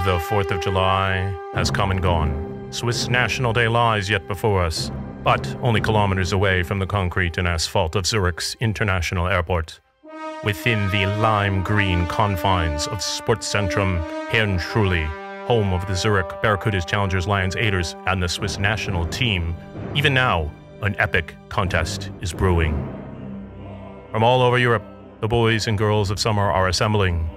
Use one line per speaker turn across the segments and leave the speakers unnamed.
The 4th of July has come and gone. Swiss National Day lies yet before us, but only kilometers away from the concrete and asphalt of Zurich's International Airport. Within the lime-green confines of Sportzentrum Herrn-Schule, home of the Zurich Barracudas, Challengers, Lions, Aiders, and the Swiss national team, even now, an epic contest is brewing. From all over Europe, the boys and girls of summer are assembling.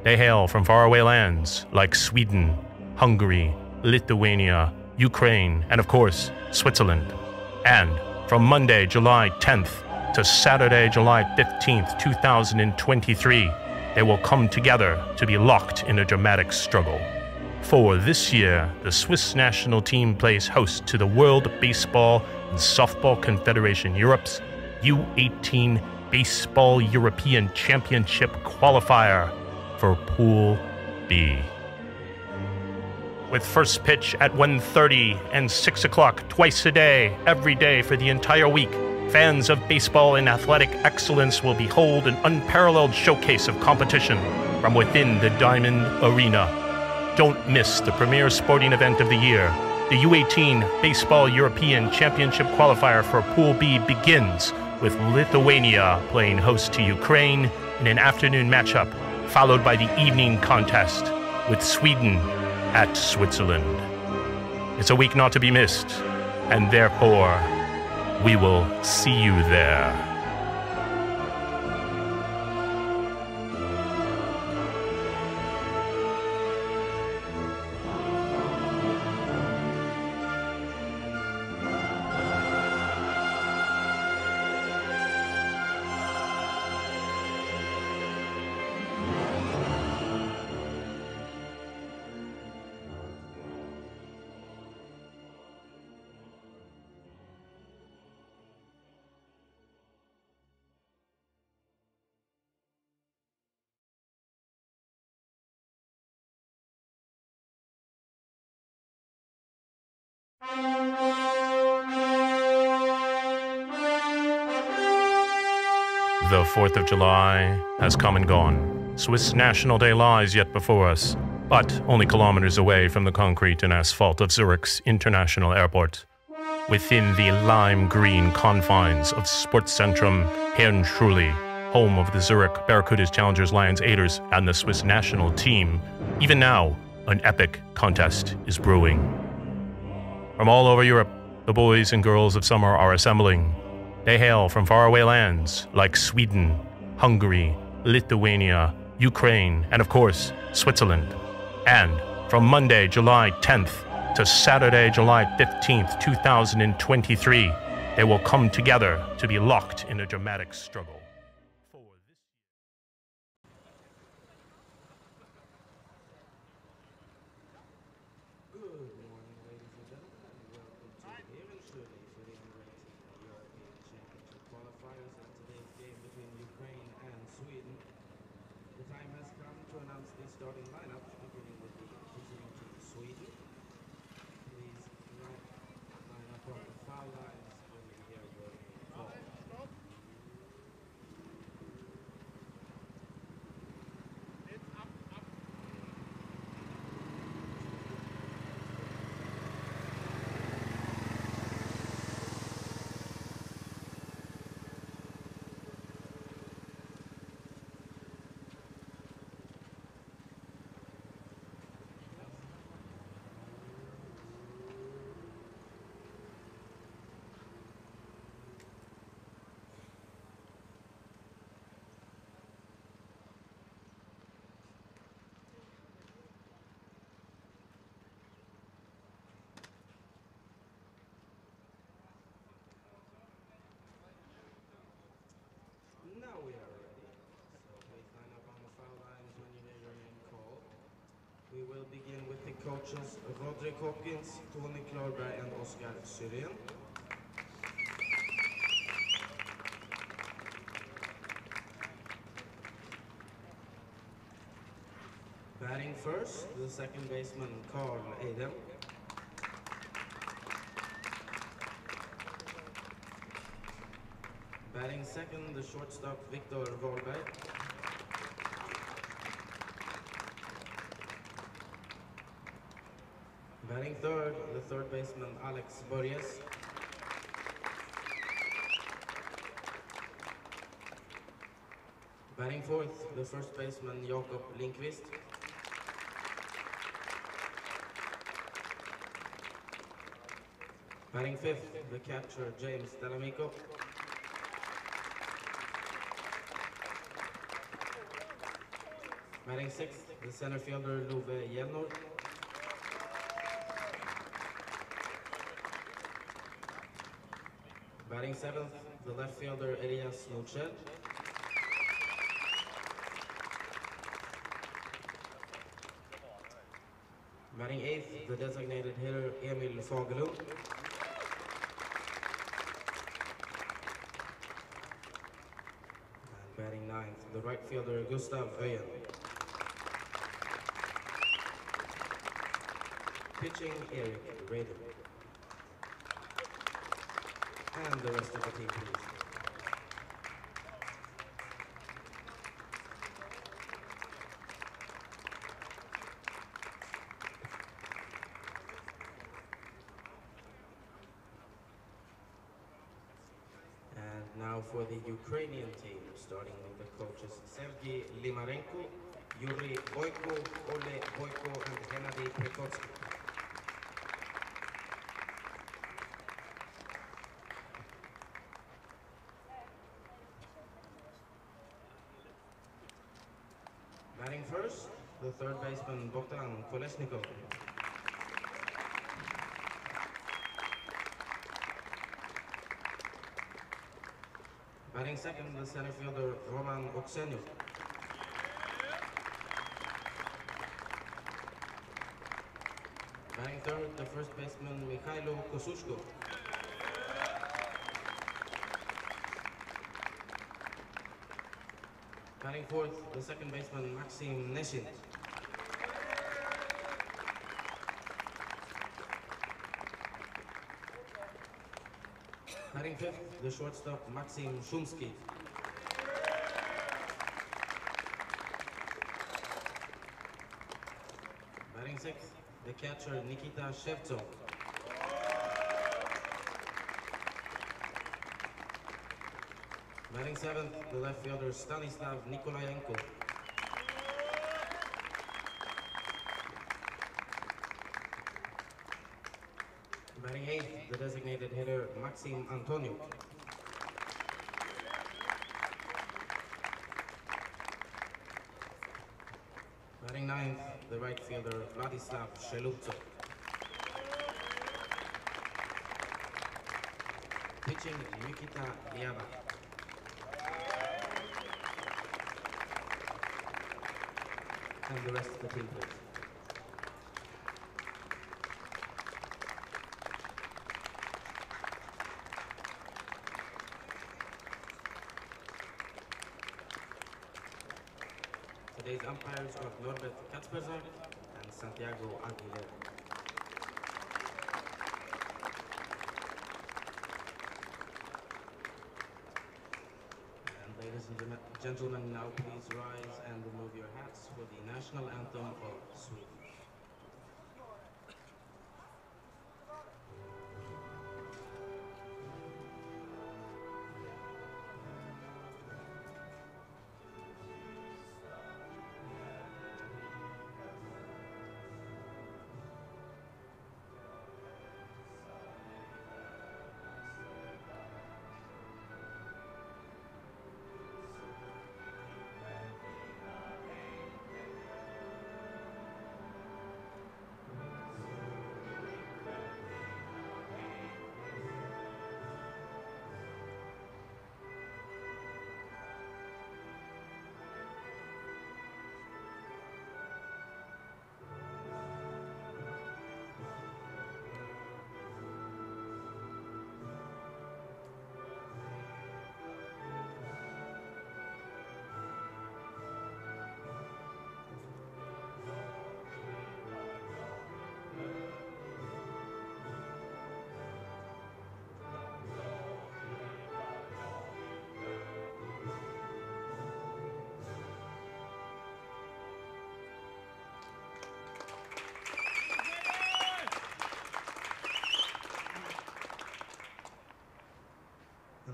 They hail from faraway lands like Sweden, Hungary, Lithuania, Ukraine, and of course, Switzerland. And from Monday, July 10th to Saturday, July 15th, 2023, they will come together to be locked in a dramatic struggle. For this year, the Swiss national team plays host to the World Baseball and Softball Confederation Europe's U-18 Baseball European Championship Qualifier for Pool B. With first pitch at 1:30 and 6 o'clock twice a day, every day for the entire week, fans of baseball and athletic excellence will behold an unparalleled showcase of competition from within the Diamond Arena. Don't miss the premier sporting event of the year. The U-18 Baseball European Championship Qualifier for Pool B begins with Lithuania playing host to Ukraine in an afternoon matchup, followed by the evening contest with Sweden at Switzerland. It's a week not to be missed, and therefore, we will see you there. The 4th of July has come and gone. Swiss National Day lies yet before us, but only kilometers away from the concrete and asphalt of Zurich's International Airport. Within the lime-green confines of Sportzentrum Herrn-Schule, home of the Zurich Barracudas, Challengers, Lions, Aiders, and the Swiss national team, even now, an epic contest is brewing. From all over Europe, the boys and girls of summer are assembling. They hail from faraway lands like Sweden, Hungary, Lithuania, Ukraine, and of course, Switzerland. And from Monday, July 10th to Saturday, July 15th, 2023, they will come together to be locked in a dramatic struggle.
Qualifiers in today's game between Ukraine and Sweden. The time has come to announce the starting lineup, beginning with the visiting team Sweden. Please line up on the foul lines when you hear your call. Now we are ready. So please line up on the foul lines when you hear your name called. We will begin with the coaches Roderick Hopkins, Tony Klarberg, and Oscar Syren. Batting first, the second baseman Carl Eidem. Batting second, the shortstop Victor Wahlberg. Batting third, the third baseman Alex Borges. Batting fourth, the first baseman Jakob Lindqvist. Batting fifth, the catcher James Delamico. Batting sixth, the center fielder Love Hjelnor. Batting seventh, the left fielder Elias Noched. Batting eighth, the designated hitter Emil Fagerlund. And batting ninth, the right fielder Gustav Öjen. Pitching Erik Rader. And the rest of the team, please. And now for the Ukrainian team, starting with the coaches Sergei Limarenko, Yuri Boyko, Ole Boyko, and Gennady Prekotsky. Batting first, the third baseman Bogdan Kolesnikov. Batting second, the center fielder Roman Oksenyuk. Batting third, the first baseman Mikhailo Kosushko. Batting fourth, the second baseman Maxim Neshin. Batting fifth, the shortstop Maxim Shumsky. Batting sixth, the catcher Nikita Shevtsov. Batting seventh, the left fielder Stanislav Nikolayenko. Batting eighth, the designated hitter Maxim Antoniuk. Batting ninth, the right fielder Vladislav Sheluptsov. Pitching Nikita Liava. And the rest of the team, please. Today's umpires are Norbert Katzberger and Santiago Aguilera. And ladies and gentlemen, now please rise and remove your hats for the national anthem of Sweden.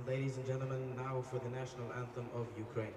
Ladies and gentlemen, now for the national anthem of Ukraine.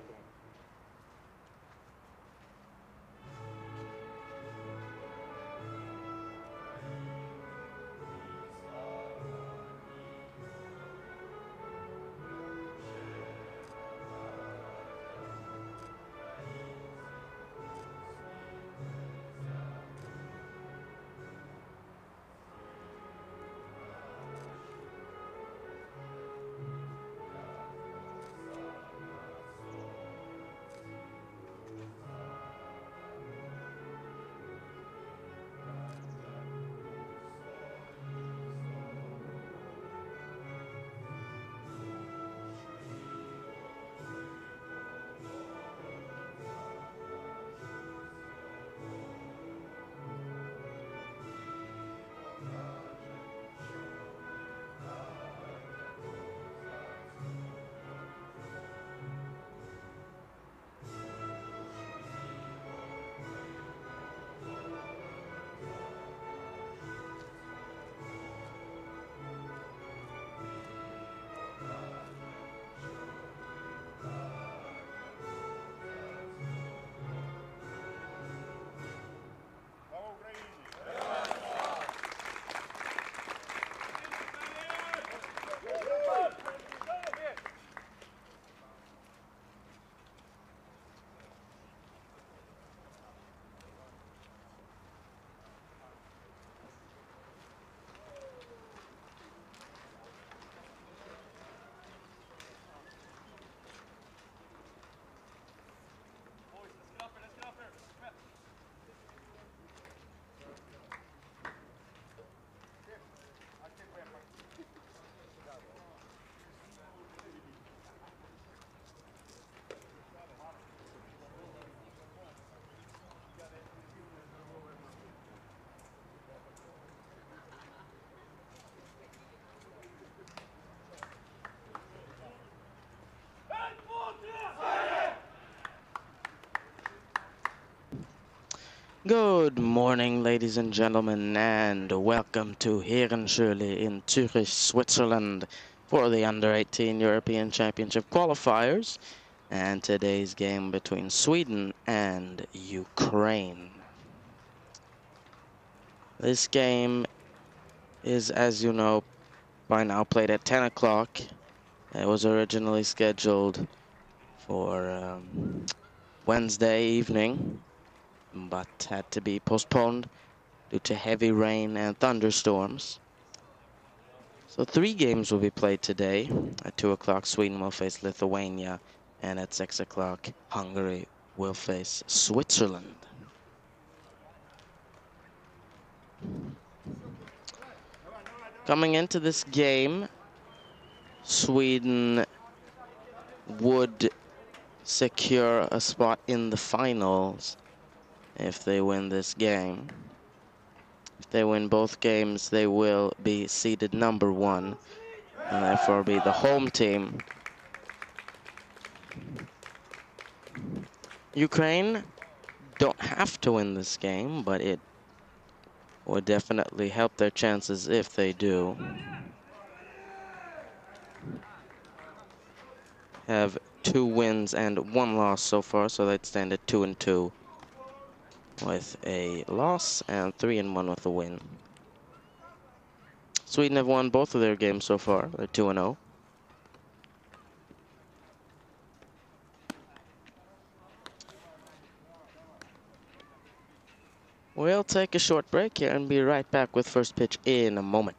Good morning, ladies and gentlemen, and welcome to Herrenschule in Zürich, Switzerland for the Under-18 European Championship qualifiers and today's game between Sweden and Ukraine. This game is, as you know, by now played at 10 o'clock. It was originally scheduled for Wednesday evening, but had to be postponed due to heavy rain and thunderstorms. So 3 games will be played today. At 2 o'clock, Sweden will face Lithuania, and at 6 o'clock, Hungary will face Switzerland. Coming into this game, Sweden would secure a spot in the finals if they win this game. If they win both games, they will be seeded number 1 and therefore be the home team. Ukraine don't have to win this game, but it would definitely help their chances if they do. Have 2 wins and 1 loss so far, so they'd stand at 2-2 with a loss and 3-1 with a win. Sweden have won both of their games so far. They're 2-0. We'll take a short break here and be right back with first pitch in a moment.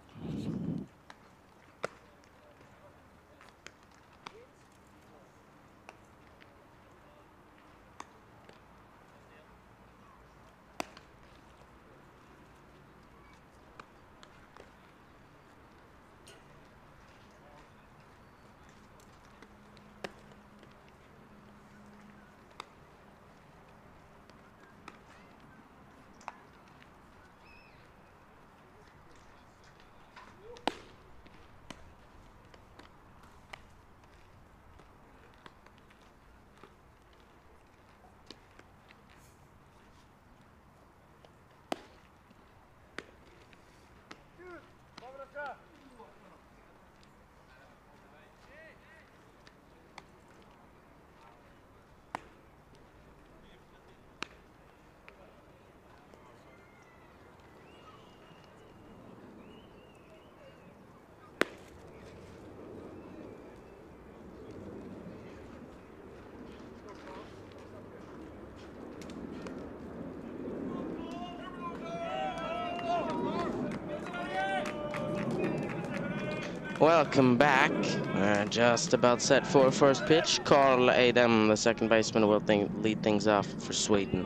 Welcome back. We're just about set for first pitch. Carl Adam, the second baseman, will lead things off for Sweden.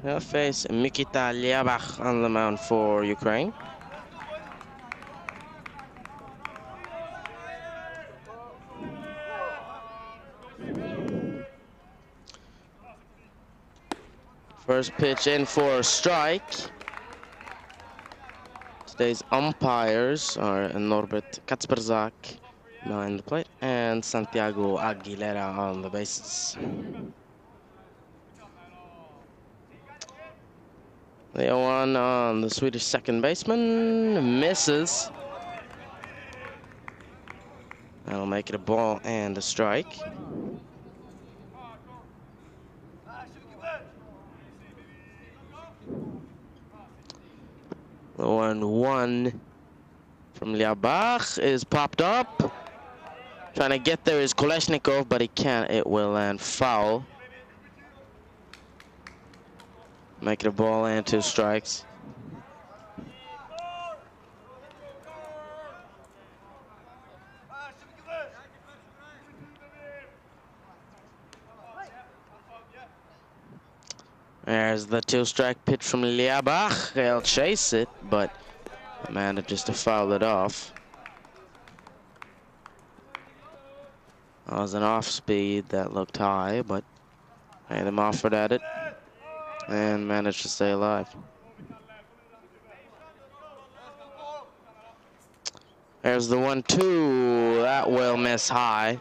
He'll face Mikita Liabach on the mound for Ukraine. First pitch in for a strike. Today's umpires are Norbert Kacperzak behind the plate and Santiago Aguilera on the bases. The 0-1 on the Swedish second baseman misses. That'll make it a ball and a strike. The 1-1 from Liabach is popped up. Trying to get there is Kolesnikov, but he can't. It will land foul. Make it a ball and 2 strikes. There's the 2-strike pitch from Liabach. He'll chase it, but manages to foul it off. That was an off-speed that looked high, but Adam offered at it and managed to stay alive. There's the 1-2. That will miss high.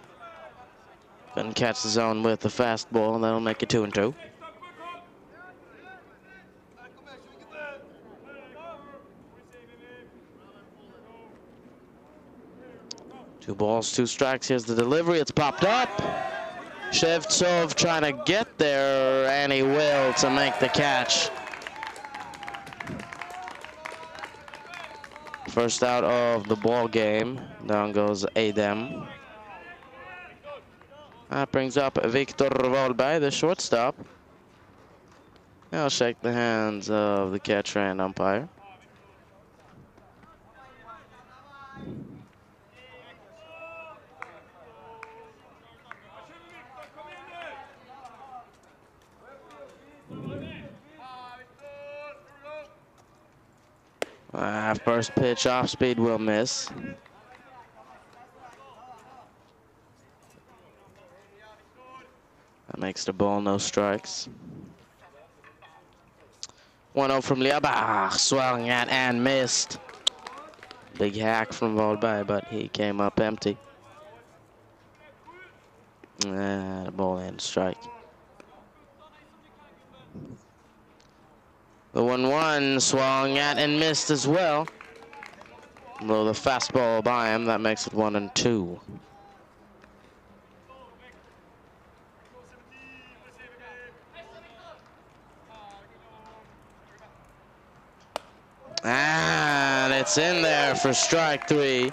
Couldn't catch the zone with the fastball. That'll make it 2-2. 2 balls, 2 strikes. Here's the delivery. It's popped up. Shevtsov trying to get there, and he will to make the catch. First out of the ball game. Down goes Adam. That brings up Viktor Volberg, the shortstop. I'll shake the hands of the catcher and umpire. First pitch off speed will miss. That makes the ball, no strikes. 1-0 from Liabach, swung at and missed. Big hack from Volberg, but he came up empty. And a ball and strike. The 1-1 swung at and missed as well. Blow the fastball by him. That makes it 1-2. And it's in there for strike 3.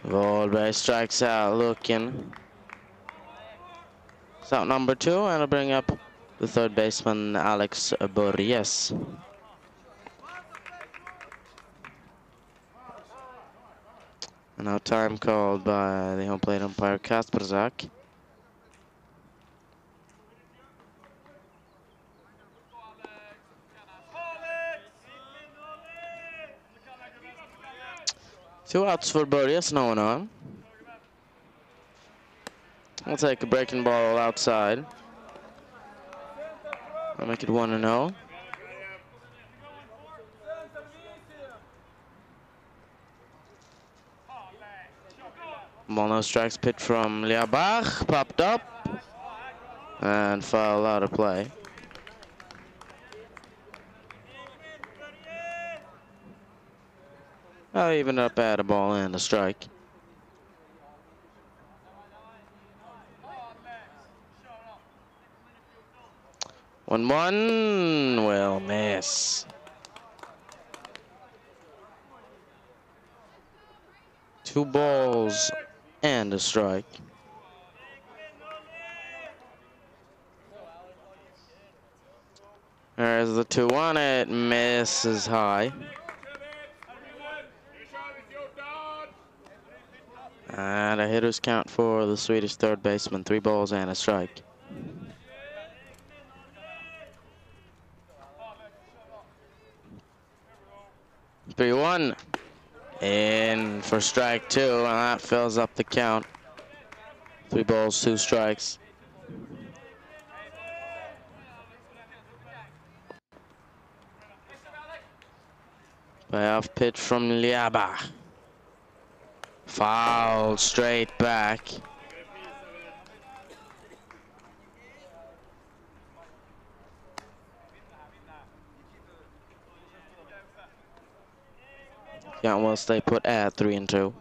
Volberg strikes out looking. It's out number 2, and it'll bring up the third baseman, Alex Borges. And now time called by the home plate umpire, Kacperzak. Two outs for Borges, no one on. I'll take a breaking ball outside. I'll make it 1-0. Ball, no strikes. Pitch from Liabach, popped up and foul out of play. I'll even up at a ball and a strike. One will miss. Two balls and a strike. There's the 2-1. It misses high. And a hitter's count for the Swedish third baseman. 3 balls and a strike. Three one. In for strike 2, and that fills up the count. 3 balls, 2 strikes. Payoff pitch from Liaba. Foul straight back. Count will stay put at 3-2.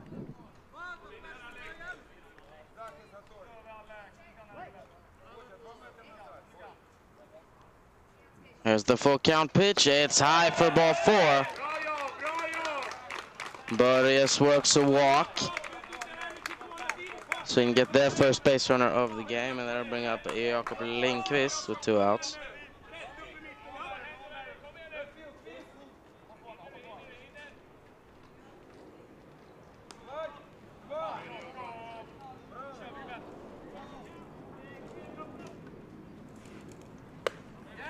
Here's the full count pitch. It's high for ball 4. Börjes works a walk, so he can get their first base runner of the game, and that'll bring up Jakob Lindqvist with 2 outs.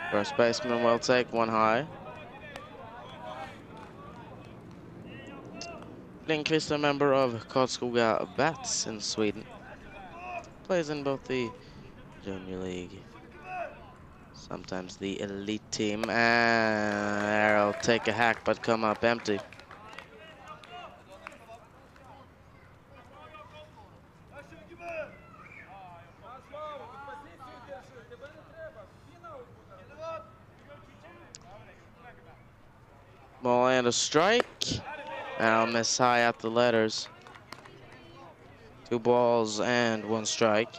First baseman will take 1 high. Lindqvist, a member of Karlskoga Bats in Sweden. Plays in both the Junior League, sometimes the elite team. And there'll take a hack but come up empty. Ball and a strike. And I'll miss high at the letters. 2 balls and 1 strike.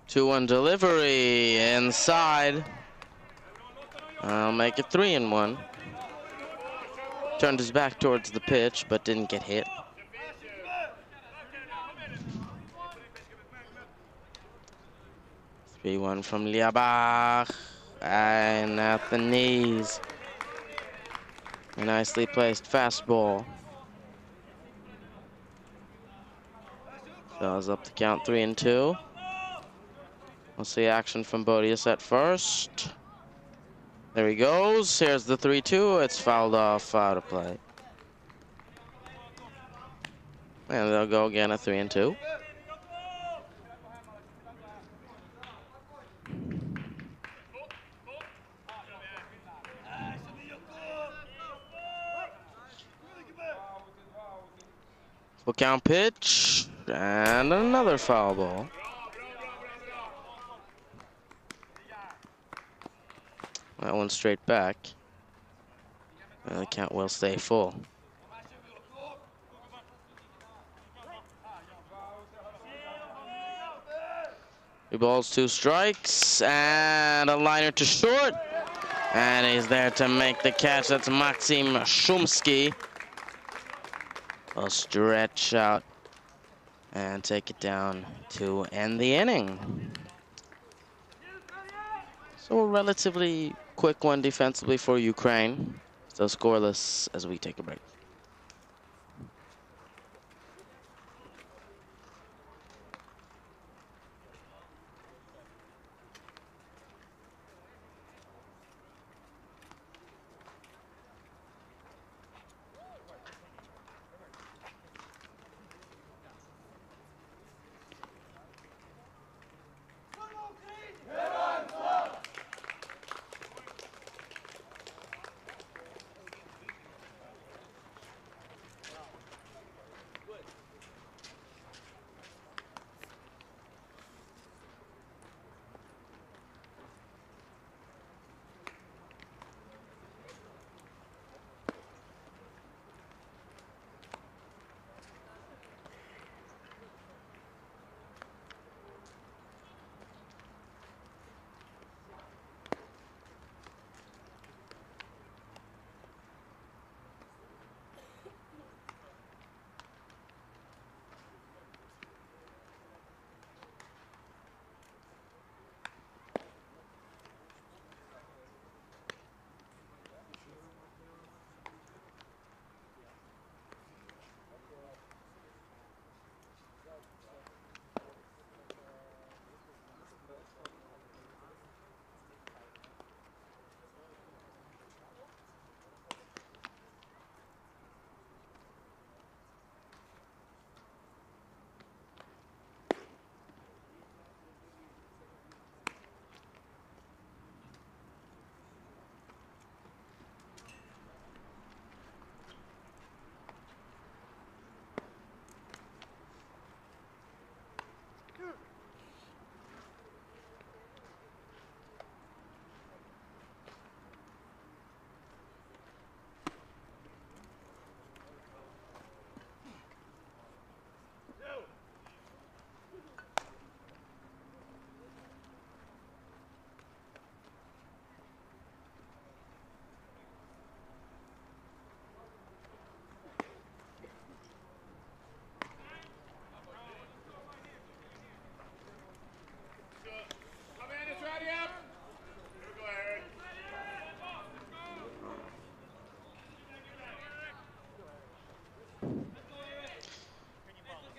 Two-one delivery inside. I'll make it 3-1. Turned his back towards the pitch, but didn't get hit. Three-one from Liabach, and at the knees. A nicely placed fastball. Fills up the count 3-2. We'll see action from Börjes at first. There he goes. Here's the 3-2. It's fouled off, out of play. And they'll go again at 3-2. Full count pitch, and another foul ball. That one straight back. And the count will stay full. Three balls, 2 strikes, and a liner to short. And he's there to make the catch. That's Maxim Shumsky. A stretch out and take it down to end the inning. So a relatively quick one defensively for Ukraine. Still scoreless as we take a break.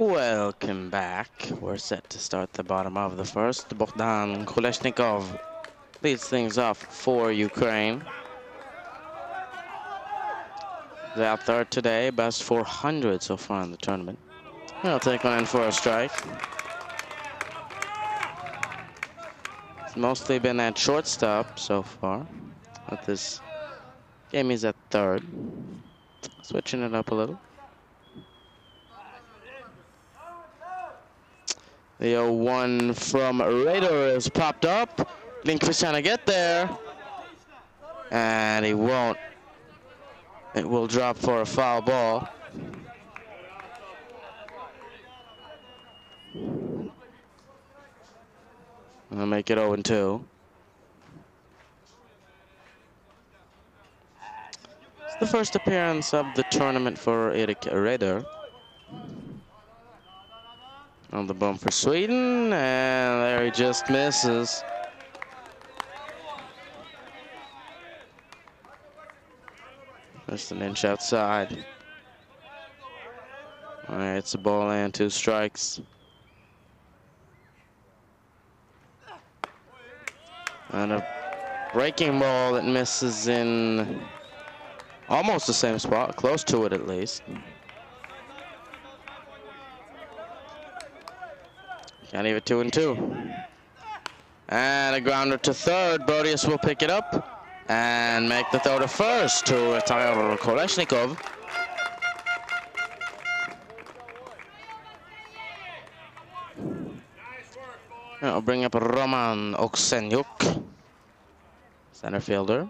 Welcome back. We're set to start the bottom of the first. Bogdan Kolesnikov leads things off for Ukraine. They're third today, best 400 so far in the tournament. He'll take one in for a strike. It's mostly been at shortstop so far. With this game, he's at third. Switching it up a little. The 0-1 from Raider is popped up. Lindqvist trying to get there. And he won't. It will drop for a foul ball. I'll make it 0-2. It's the first appearance of the tournament for Erik Raider. On the bump for Sweden, and there he just misses. Just an inch outside. All right, it's a ball and 2 strikes. And a breaking ball that misses in almost the same spot, close to it at least. Can't even 2-2. And a grounder to third. Brodius will pick it up and make the throw to first to retire Kolesnikov. I'll bring up Roman Oksenyuk, center fielder.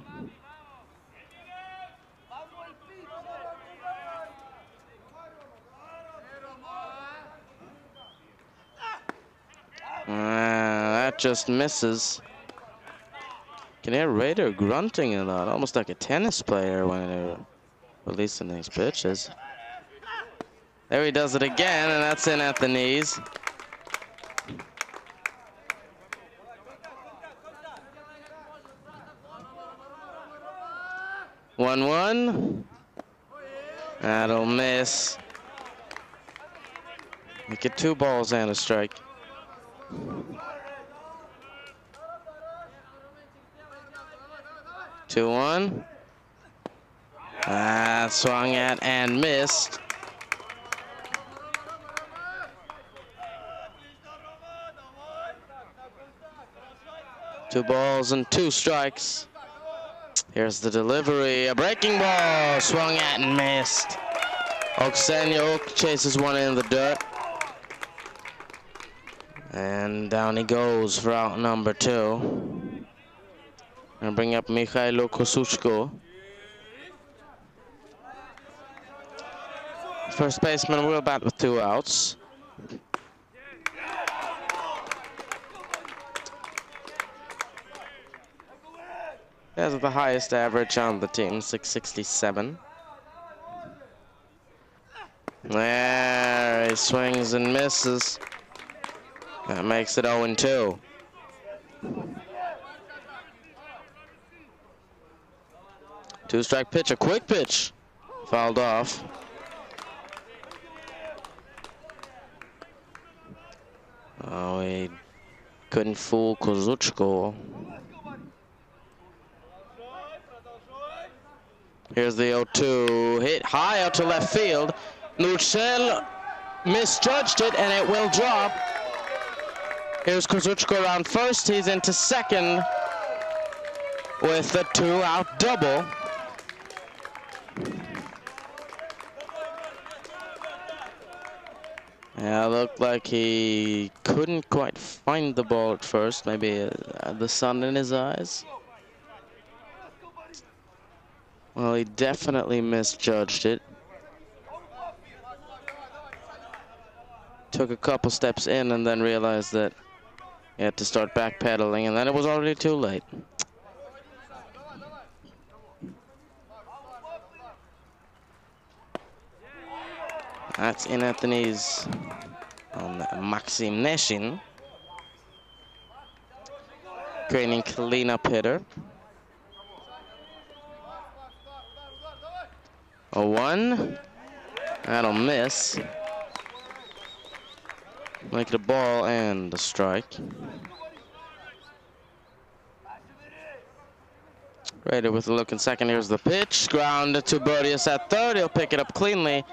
That just misses. Can hear Raider grunting a lot, almost like a tennis player when they're releasing these pitches. There he does it again, and that's in at the knees. One. That'll miss. Make it 2 balls and a strike. Two one. Swung at and missed. Two balls and 2 strikes. Here's the delivery. A breaking ball. Swung at and missed. Oksenyuk chases one in the dirt. And down he goes for out number 2. And bring up Mikhailo Kosuchko. First baseman will bat with 2 outs. He has the highest average on the team, 667. There he swings and misses. That makes it 0-2. Two-strike pitch, a quick pitch. Fouled off. Oh, he couldn't fool Kozuchko. Here's the 0-2. Hit high out to left field. Nurcel misjudged it, and it will drop. Here's Kozuchko around first. He's into second with a 2-out double. Yeah, looked like he couldn't quite find the ball at first. Maybe the sun in his eyes. Well, he definitely misjudged it. Took a couple steps in and then realized that he had to start backpedaling, and then it was already too late. That's in at the knees on Maxim Neshin. Training cleanup hitter. 0-1. That'll miss. Make it a ball and a strike. Ready with a look in second. Here's the pitch. Grounded to Bodius at third. He'll pick it up cleanly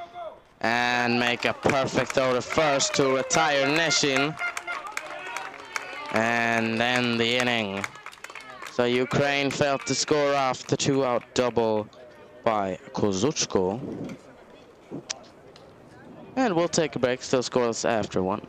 and make a perfect throw to first to retire Neshin and end the inning. So Ukraine failed to score off the 2-out double by Kozuchko. And we'll take a break, still scoreless after one.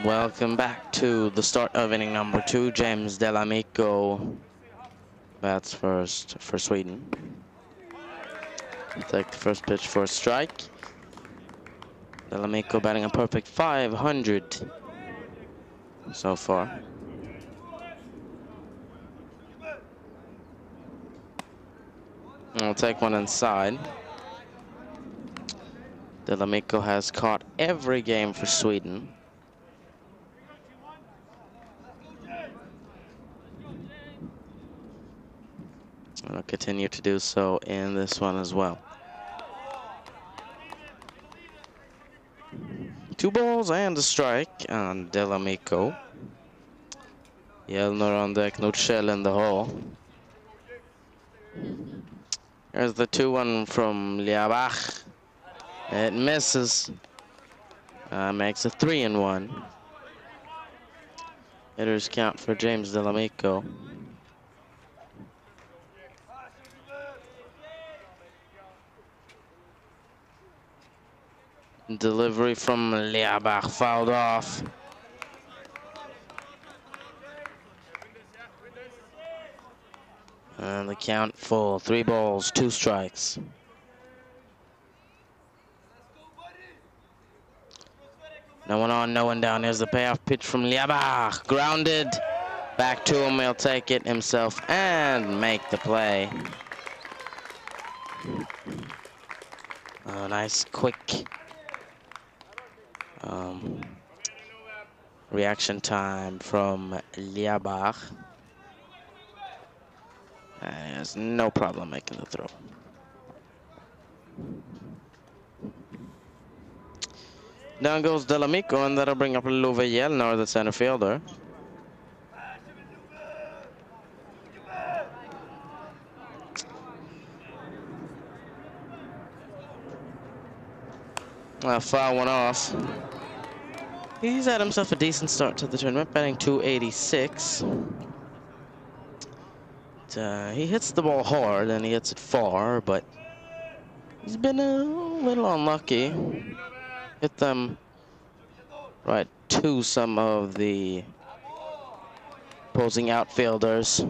Welcome back to the start of inning number 2. James Delamico bats first for Sweden. Take the first pitch for a strike. Delamico batting a perfect 500 so far. I'll take one inside. Delamico has caught every game for Sweden. And I'll continue to do so in this one as well. 2 balls and a strike on Delamico. Jelner on deck, Nutshell in the hole. There's the 2-1 from Liabach. It misses. Makes a 3-1. Hitters count for James Delamico. Delivery from Liabach fouled off. And the count full. 3 balls, 2 strikes. No one on, no one down. Here's the payoff pitch from Liabach. Grounded. Back to him. He'll take it himself and make the play. A nice, quick reaction time from Liabach. He has no problem making the throw. Down goes Delamico, and that'll bring up Love Jelner, the center fielder. Foul one off. He's had himself a decent start to the tournament, batting .286. He hits the ball hard and he hits it far, but he's been a little unlucky. Hit them right to some of the opposing outfielders.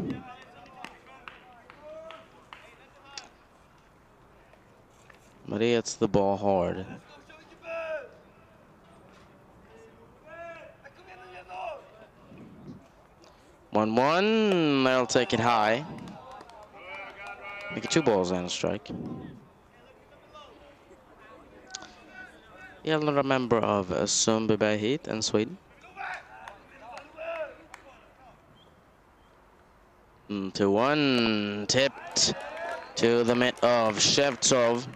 But he hits the ball hard. 1-1, they'll take it high. Make it 2 balls and a strike. elder member of Sundbyberg Heat in Sweden. 2-1, tipped to the mid of Shevtsov.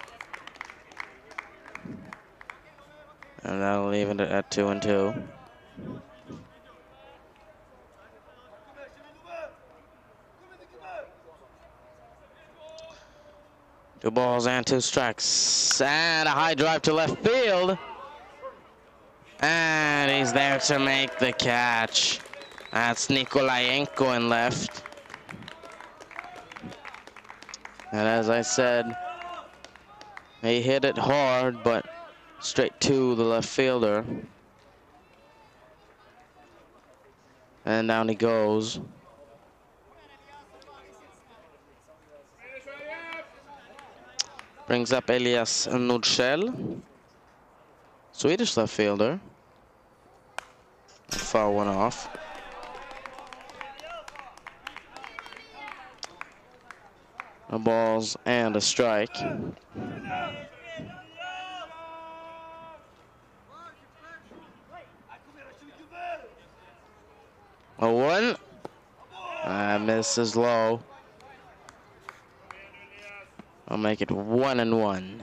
And that'll leave it at 2-2. Two balls and two strikes. And a high drive to left field. And he's there to make the catch. That's Nikolayenko in left. And as I said, he hit it hard, but straight to the left fielder. And down he goes. Brings up Elias Nordskjell, Swedish left fielder. Foul one off. No balls and a strike. A one. Misses low. I'll make it 1-1.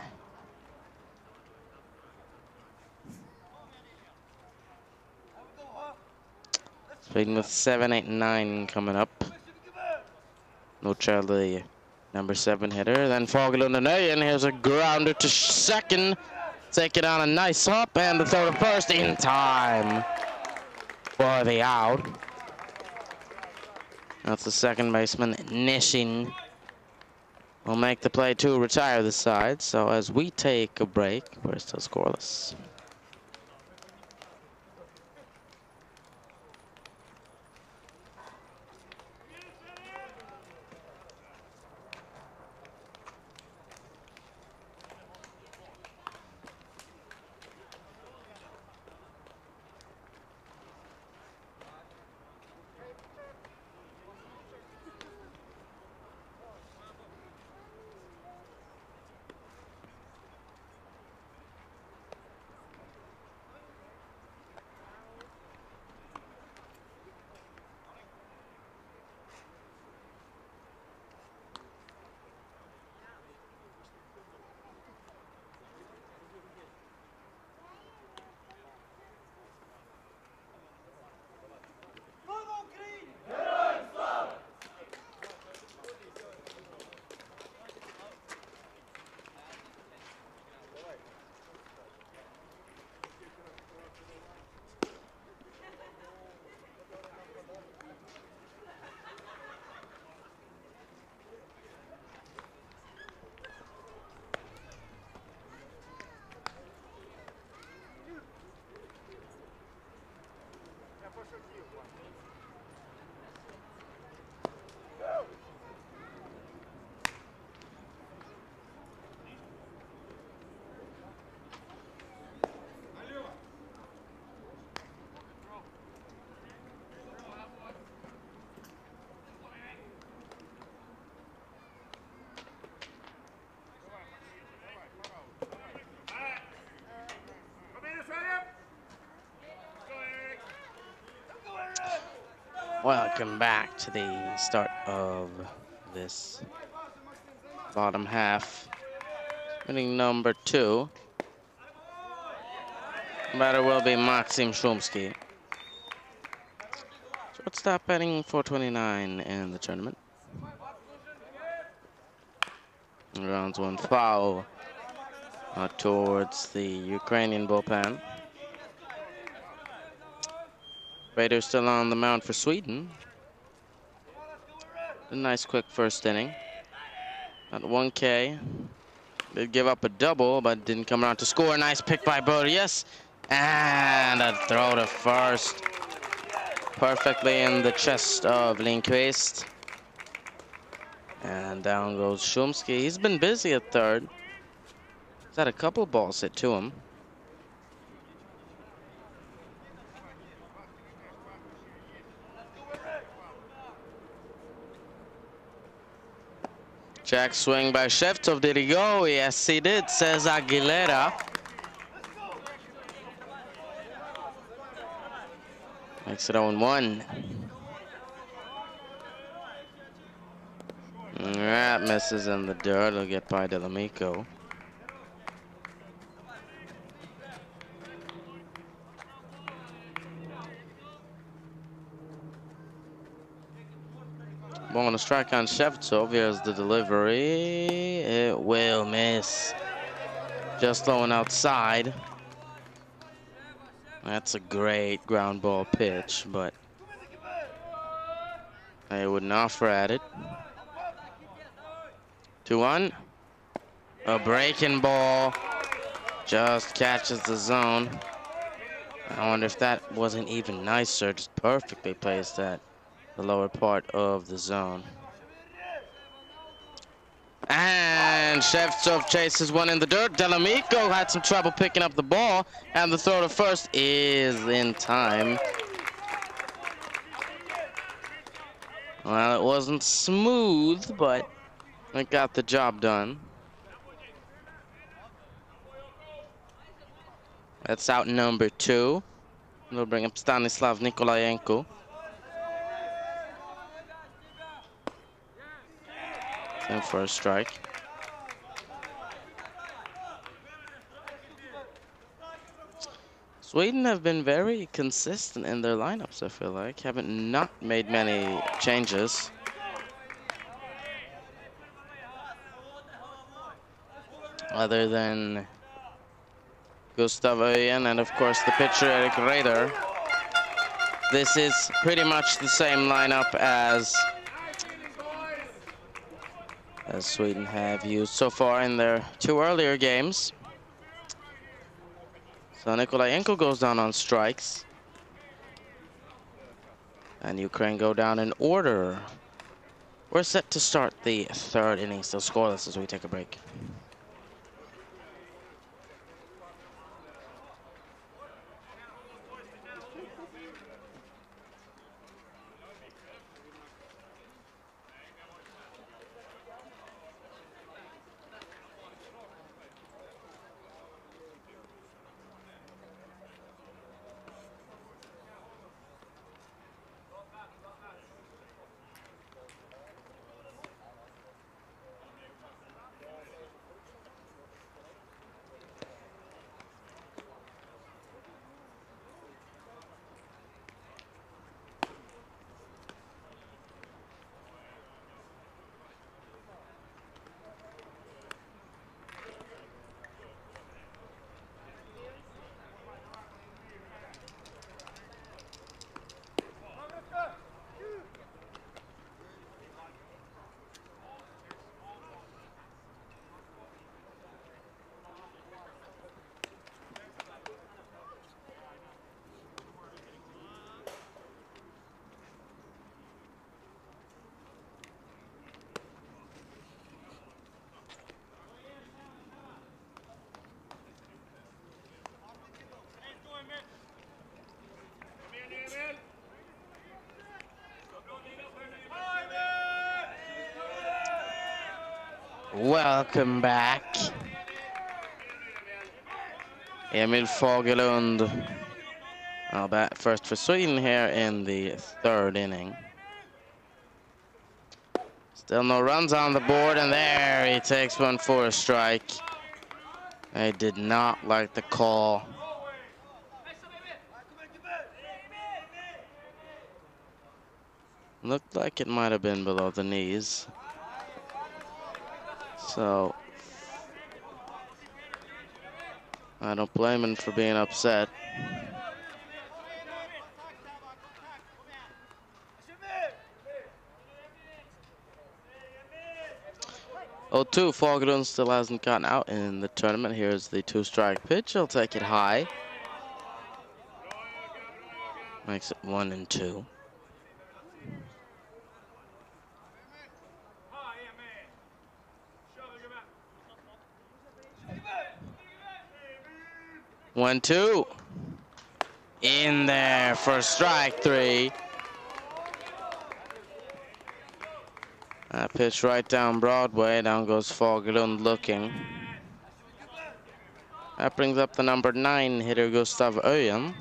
Sweden with 7, 8, 9 coming up. Nordskjell, the number 7 hitter. Then Fagerlund and Öjen. Here's a grounder to second. Taking on a nice hop and the throw to first in time for the out. That's the second baseman, Nishin. Will make the play to retire the side. So as we take a break, we're still scoreless. Welcome back to the start of this bottom half. Inning number 2. Batter will be Maxim Shumsky. Shortstop batting 429 in the tournament. Rounds one foul towards the Ukrainian bullpen. Raiders still on the mound for Sweden. A nice quick first inning. At 1K. Did give up a double, but didn't come around to score. Nice pick by Börjes. And a throw to first. Perfectly in the chest of Lindqvist. And down goes Shumsky. He's been busy at third. He's had a couple balls hit to him. Jack swing by Shevtsov. Did he go? Yes, he did, says Aguilera. Makes it 0-1. That misses in the dirt. It'll get by Delamico. Ball on a strike on Shevtsov. Here's the delivery. It will miss. Just throwing outside. That's a great ground ball pitch, but they wouldn't offer at it. 2-1. A breaking ball. Just catches the zone. I wonder if that wasn't even nicer. Just perfectly placed at the lower part of the zone. And Shevtsov chases one in the dirt. Delamico had some trouble picking up the ball, and the throw to first is in time. Well, it wasn't smooth, but it got the job done. That's out number 2. They'll bring up Stanislav Nikolayenko. In for a strike. Sweden have been very consistent in their lineups, I feel like. Haven't not made many changes. Other than Gustav Öjen and, of course, the pitcher Erik Reder. This is pretty much the same lineup as Sweden have used so far in their 2 earlier games. So Nikolayenko goes down on strikes. And Ukraine go down in order. We're set to start the 3rd inning, still scoreless as we take a break. Welcome back. Emil Fagerlund. I'll bat first for Sweden here in the 3rd inning. Still no runs on the board, and there he takes one for a strike. I did not like the call. Looked like it might have been below the knees. So I don't blame him for being upset. Oh, 2. Fagerlund still hasn't gotten out in the tournament. Here's the 2-strike pitch. He'll take it high. Makes it 1-2. One, 2. In there for strike 3. That pitch right down Broadway. Down goes Fagerlund looking. That brings up the number 9 hitter, Gustav Öjen.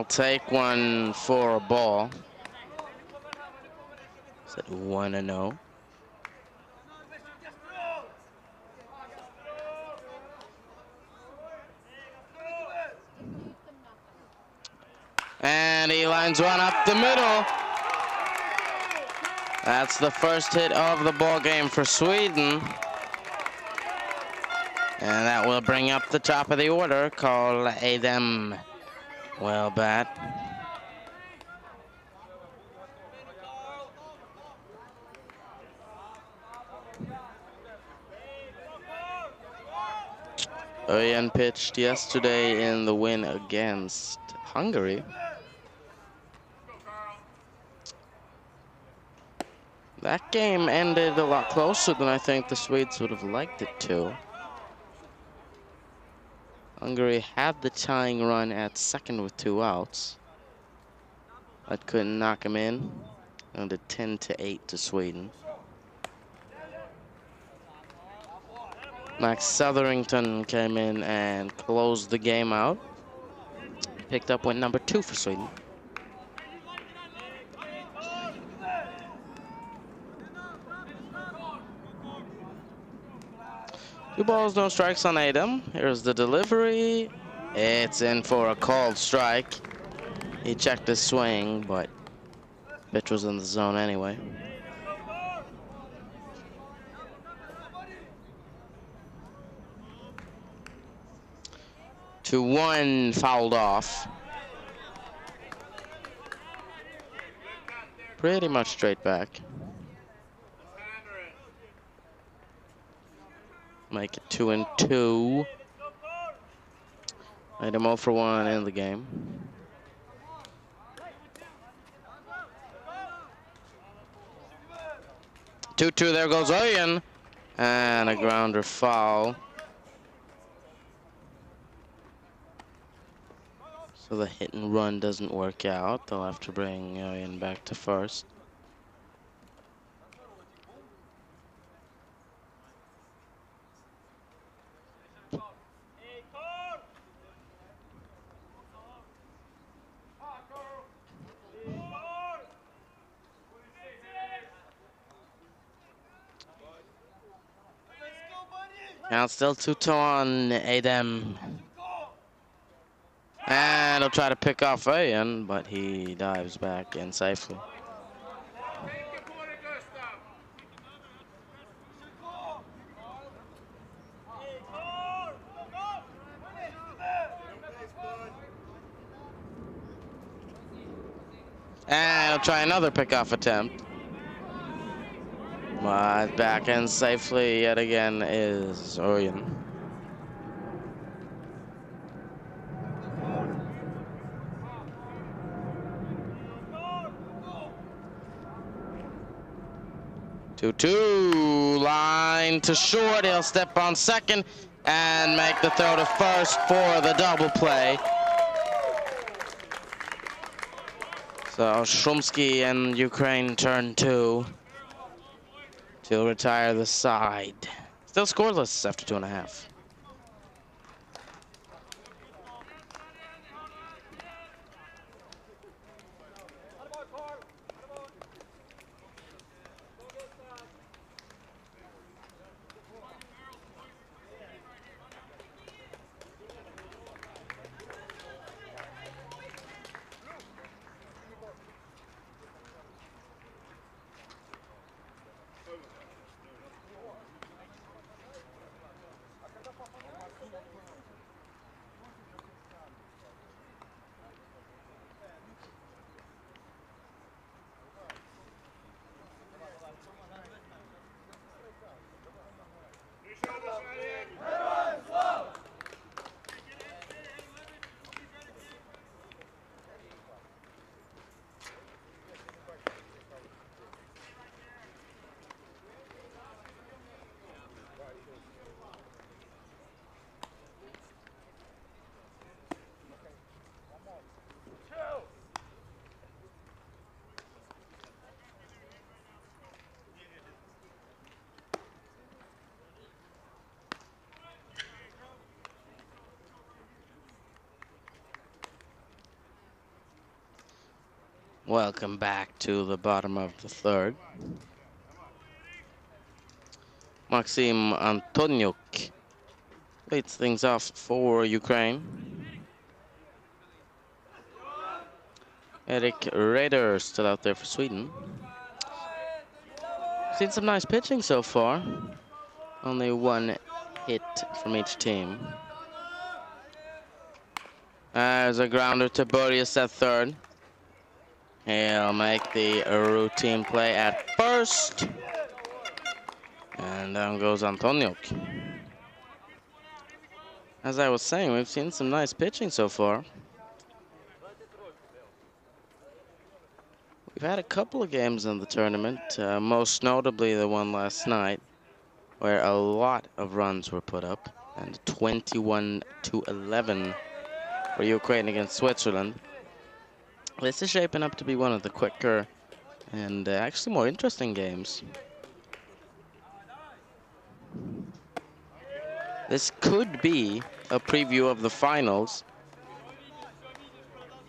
take one for a ball. Is it 1-0? And he lines one up the middle. That's the first hit of the ball game for Sweden. And that will bring up the top of the order. Call Adam well bat. Örjan pitched yesterday in the win against Hungary. That game ended a lot closer than I think the Swedes would have liked it to. Hungary had the tying run at second with 2 outs, but couldn't knock him in. And a 10-8 to Sweden. Max Sotherington came in and closed the game out. Picked up win number 2 for Sweden. Two balls, no strikes on Adam. Here's the delivery. It's in for a called strike. He checked his swing, but pitch was in the zone anyway. 2-1, fouled off. Pretty much straight back. Make it 2-2. Made him 0 for 1 in the game. Two, there goes Örjan. And a grounder foul. So the hit and run doesn't work out. They'll have to bring Örjan back to first. Now it's still 2-2 on Adam. And he'll try to pick off Örjan, but he dives back in safely. And he'll try another pickoff attempt. But back in safely yet again is Örjan. Two, line to short. He'll step on second and make the throw to first for the double play. So Shumsky and Ukraine turn 2 to retire the side. Still scoreless after 2.5. Welcome back to the bottom of the third. Maxim Antoniuk leads things off for Ukraine. Erik Rader still out there for Sweden. Seen some nice pitching so far. Only one hit from each team. There's a grounder to Börjes at third. He'll make the routine play at first. And down goes Antoniuk. As I was saying, we've seen some nice pitching so far. We've had a couple of games in the tournament, most notably the one last night, where a lot of runs were put up, and 21-11 for Ukraine against Switzerland. This is shaping up to be one of the quicker and actually more interesting games. This could be a preview of the finals.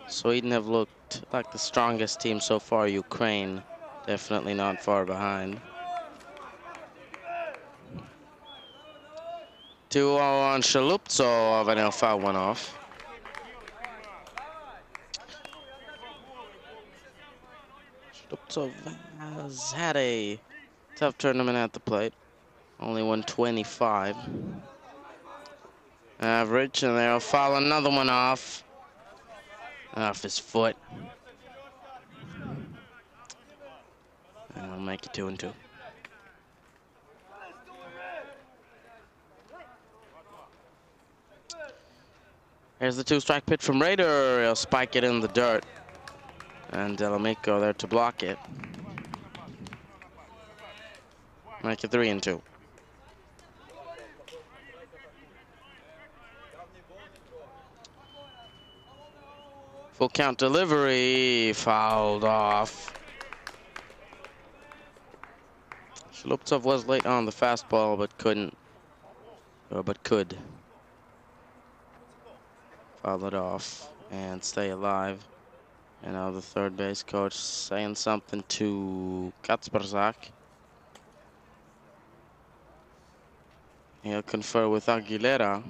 Sweden have looked like the strongest team so far. Ukraine definitely not far behind. 2-0 on Shaluptsov, and he'll foul one off. Shaluptsov has had a tough tournament at the plate. Only 125 average, and they'll foul another one off his foot. And we'll make it 2-2. Here's the two-strike pitch from Rader. He'll spike it in the dirt. And Delamico there to block it. Make it 3-2. Full count delivery, fouled off. Shaluptsov was late on the fastball, but could foul it off and stay alive. And now the third base coach saying something to Kacperzak. He'll confer with Aguilera.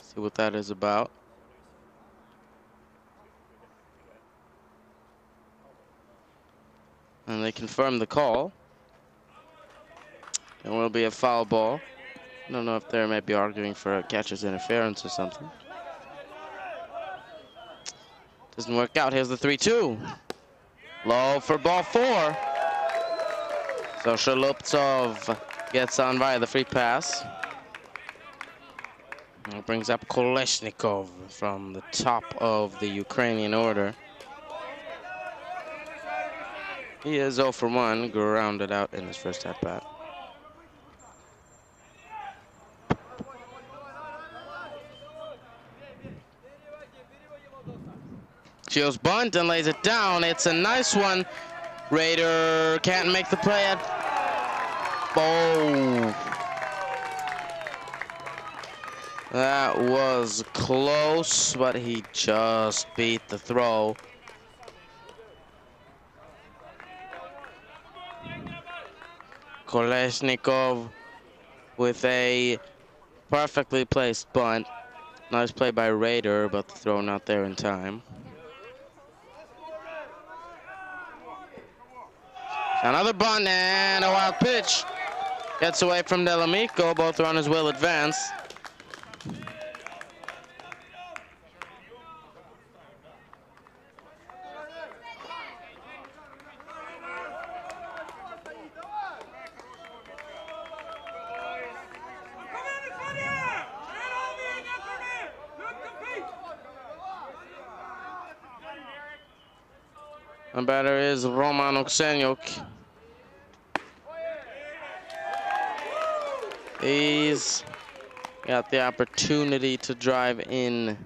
See what that is about. And they confirm the call. It will be a foul ball. I don't know if they may be arguing for a catcher's interference or something. Doesn't work out. Here's the 3-2. Low for ball 4. So Shaluptsov gets on via the free pass. And brings up Kolesnikov from the top of the Ukrainian order. He is 0 for 1, grounded out in his first at-bat. Shields bunt and lays it down. It's a nice one. Rader can't make the play at... Oh. That was close, but he just beat the throw. Kolesnikov with a perfectly placed bunt. Nice play by Rader, but the throw not there in time. Another bunt and a wild pitch. Gets away from Delamico. Both runners will advance. The batter is Roman Oksenyuk. He's got the opportunity to drive in a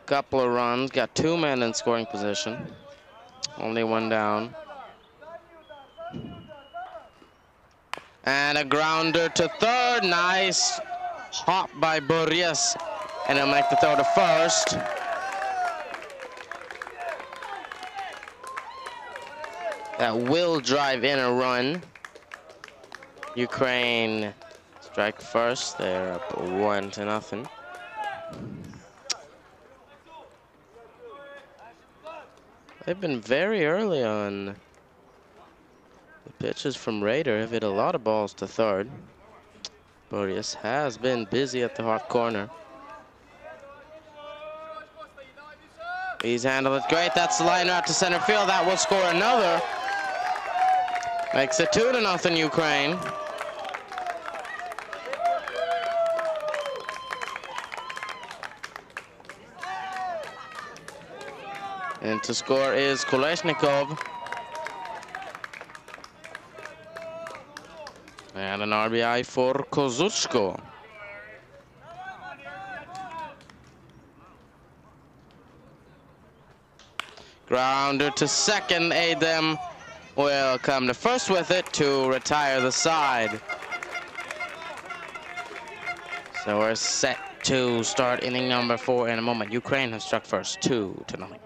couple of runs. Got 2 men in scoring position. Only 1 down. And a grounder to third. Nice hop by Börjes And he'll make the throw to first. That will drive in a run. Ukraine strike first. They're up 1-0. They've been very early on. The pitches from Raider have hit a lot of balls to third. Boreas has been busy at the hot corner. He's handled it great. That's the line out to center field. That will score another. Makes it 2-0 Ukraine. And to score is Kolesnikov. And an RBI for Kozuchko. Grounder to second. Adem will come to first with it to retire the side. So we're set to start inning number 4 in a moment. Ukraine has struck first, 2-0.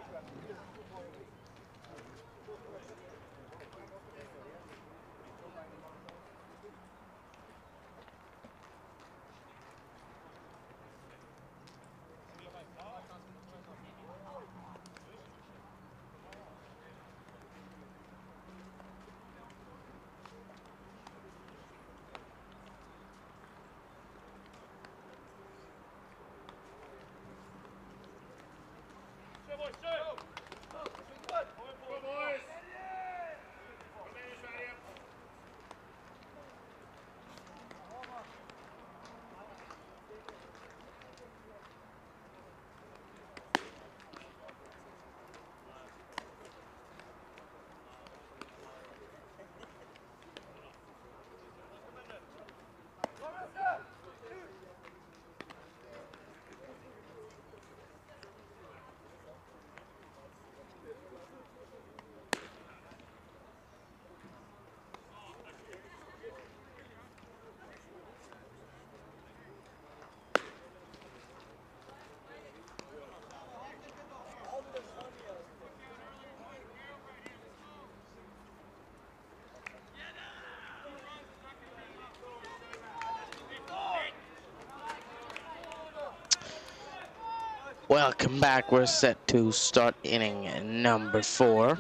Welcome back. We're set to start inning number 4.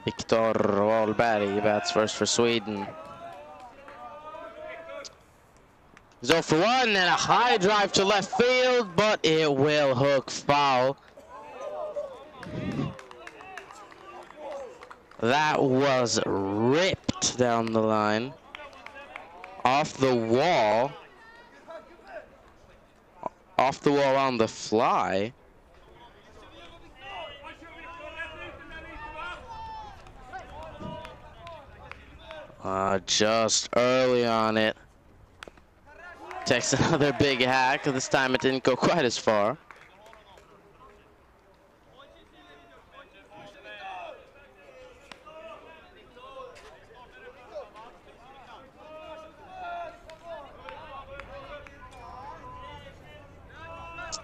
Viktor Wahlberg bats first for Sweden. He's 0 for 1 and a high drive to left field, but it will hook foul. That was ripped down the line. Off the wall. Off the wall on the fly. Just early on it. Takes another big hack. This time it didn't go quite as far.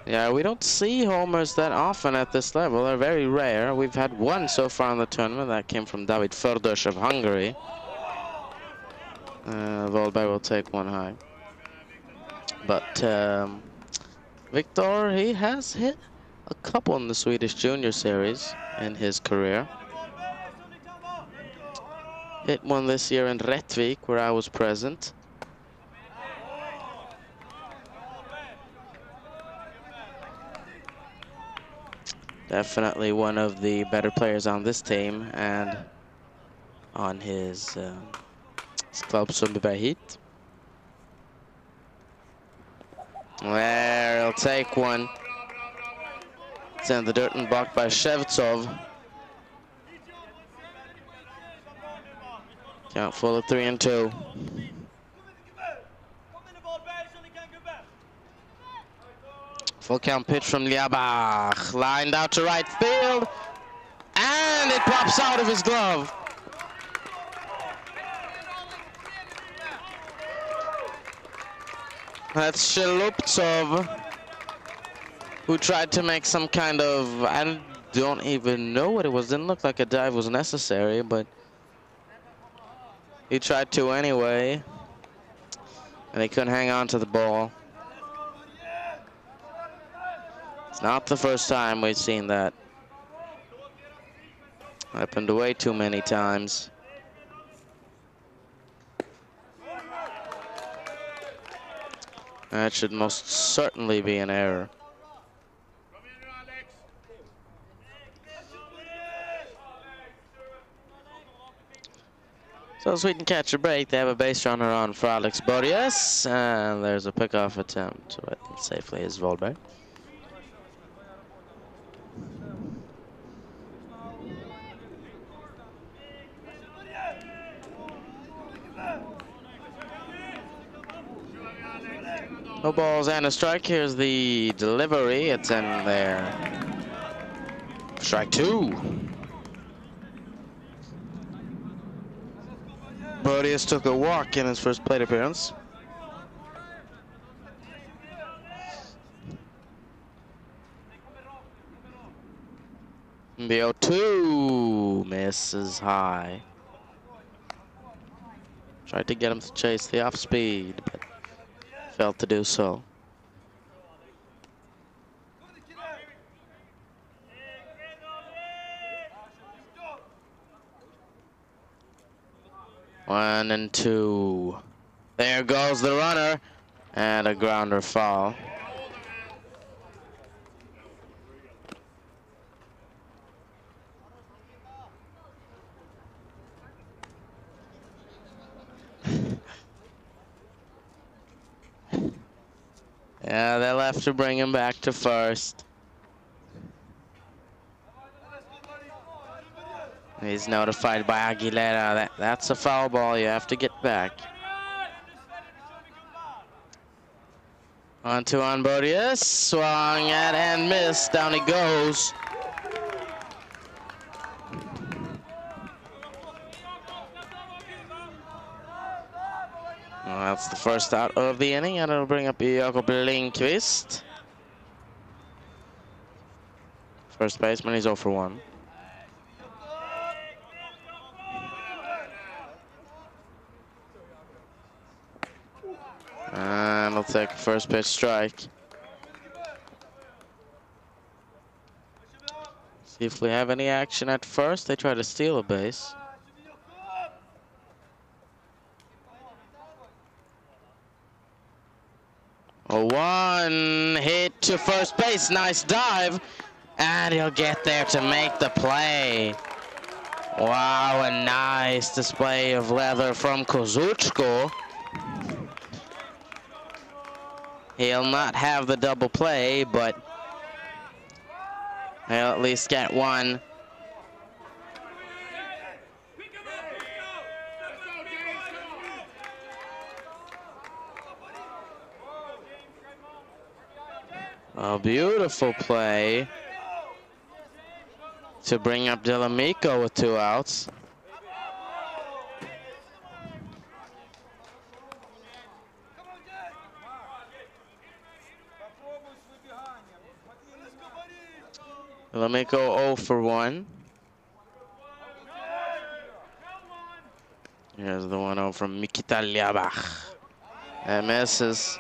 Yeah, we don't see homers that often at this level. They're very rare. We've had one so far in the tournament. That came from David Ferdos of Hungary. Wahlberg will take one high. But Viktor, he has hit a couple in the Swedish Junior Series in his career. Hit one this year in Rättvik, where I was present. Definitely one of the better players on this team and on his club Sundbyberg Heat. There, he'll take one. It's in the dirt and blocked by Shevtsov. Count full of 3-2. Full count pitch from Liabach, lined out to right field, and it pops out of his glove. That's Sheluptsov who tried to make some kind of, I don't even know what it was. Didn't look like a dive was necessary, but he tried to anyway. And he couldn't hang on to the ball. It's not the first time we've seen that. Happened way too many times. That should most certainly be an error. So Sweden catch a break. They have a base runner on for Alex Borges. And there's a pickoff attempt with safely is Volberg. No balls and a strike. Here's the delivery. It's in there. Strike two. Borges took a walk in his first plate appearance. The 0-2 misses high. Tried to get him to chase the off speed, but failed to do so. One and two. There goes the runner, and a grounder foul. Yeah, they'll have to bring him back to first. He's notified by Aguilera. That's a foul ball. You have to get back. 1-2 on Borges. Swung at and missed. Down he goes. Well, that's the first out of the inning, and it'll bring up Jakob Lindqvist. First baseman, he's 0 for 1. And he'll take a first pitch strike. See if we have any action at first. They try to steal a base. A one hit to first base. Nice dive. And he'll get there to make the play. Wow, a nice display of leather from Kozuchko. He'll not have the double play, but he'll at least get one. A beautiful play to bring up Delamico with 2 outs. Delamico 0 for 1. Here's the 1-0 from Mikita Liabach. That misses.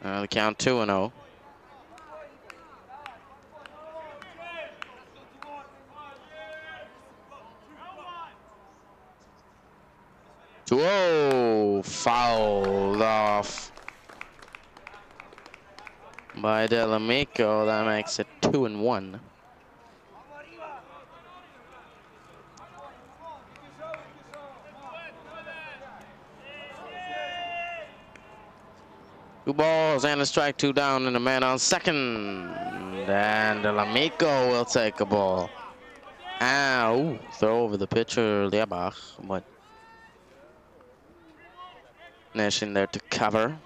The count 2-0. Whoa, fouled off by Delamico. That makes it 2-1. Two balls and a strike, 2 down, and a man on second. And Delamico will take a ball. Ow, throw over the pitcher, Liabach, but Nash in there to cover.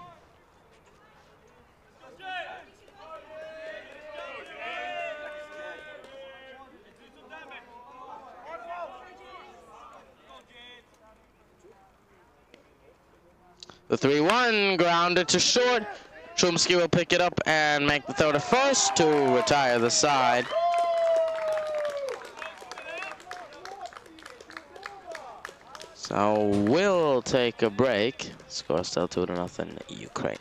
The 3-1 grounded to short. Chumsky will pick it up and make the throw to first to retire the side. So we'll take a break. Score still 2-0 Ukraine.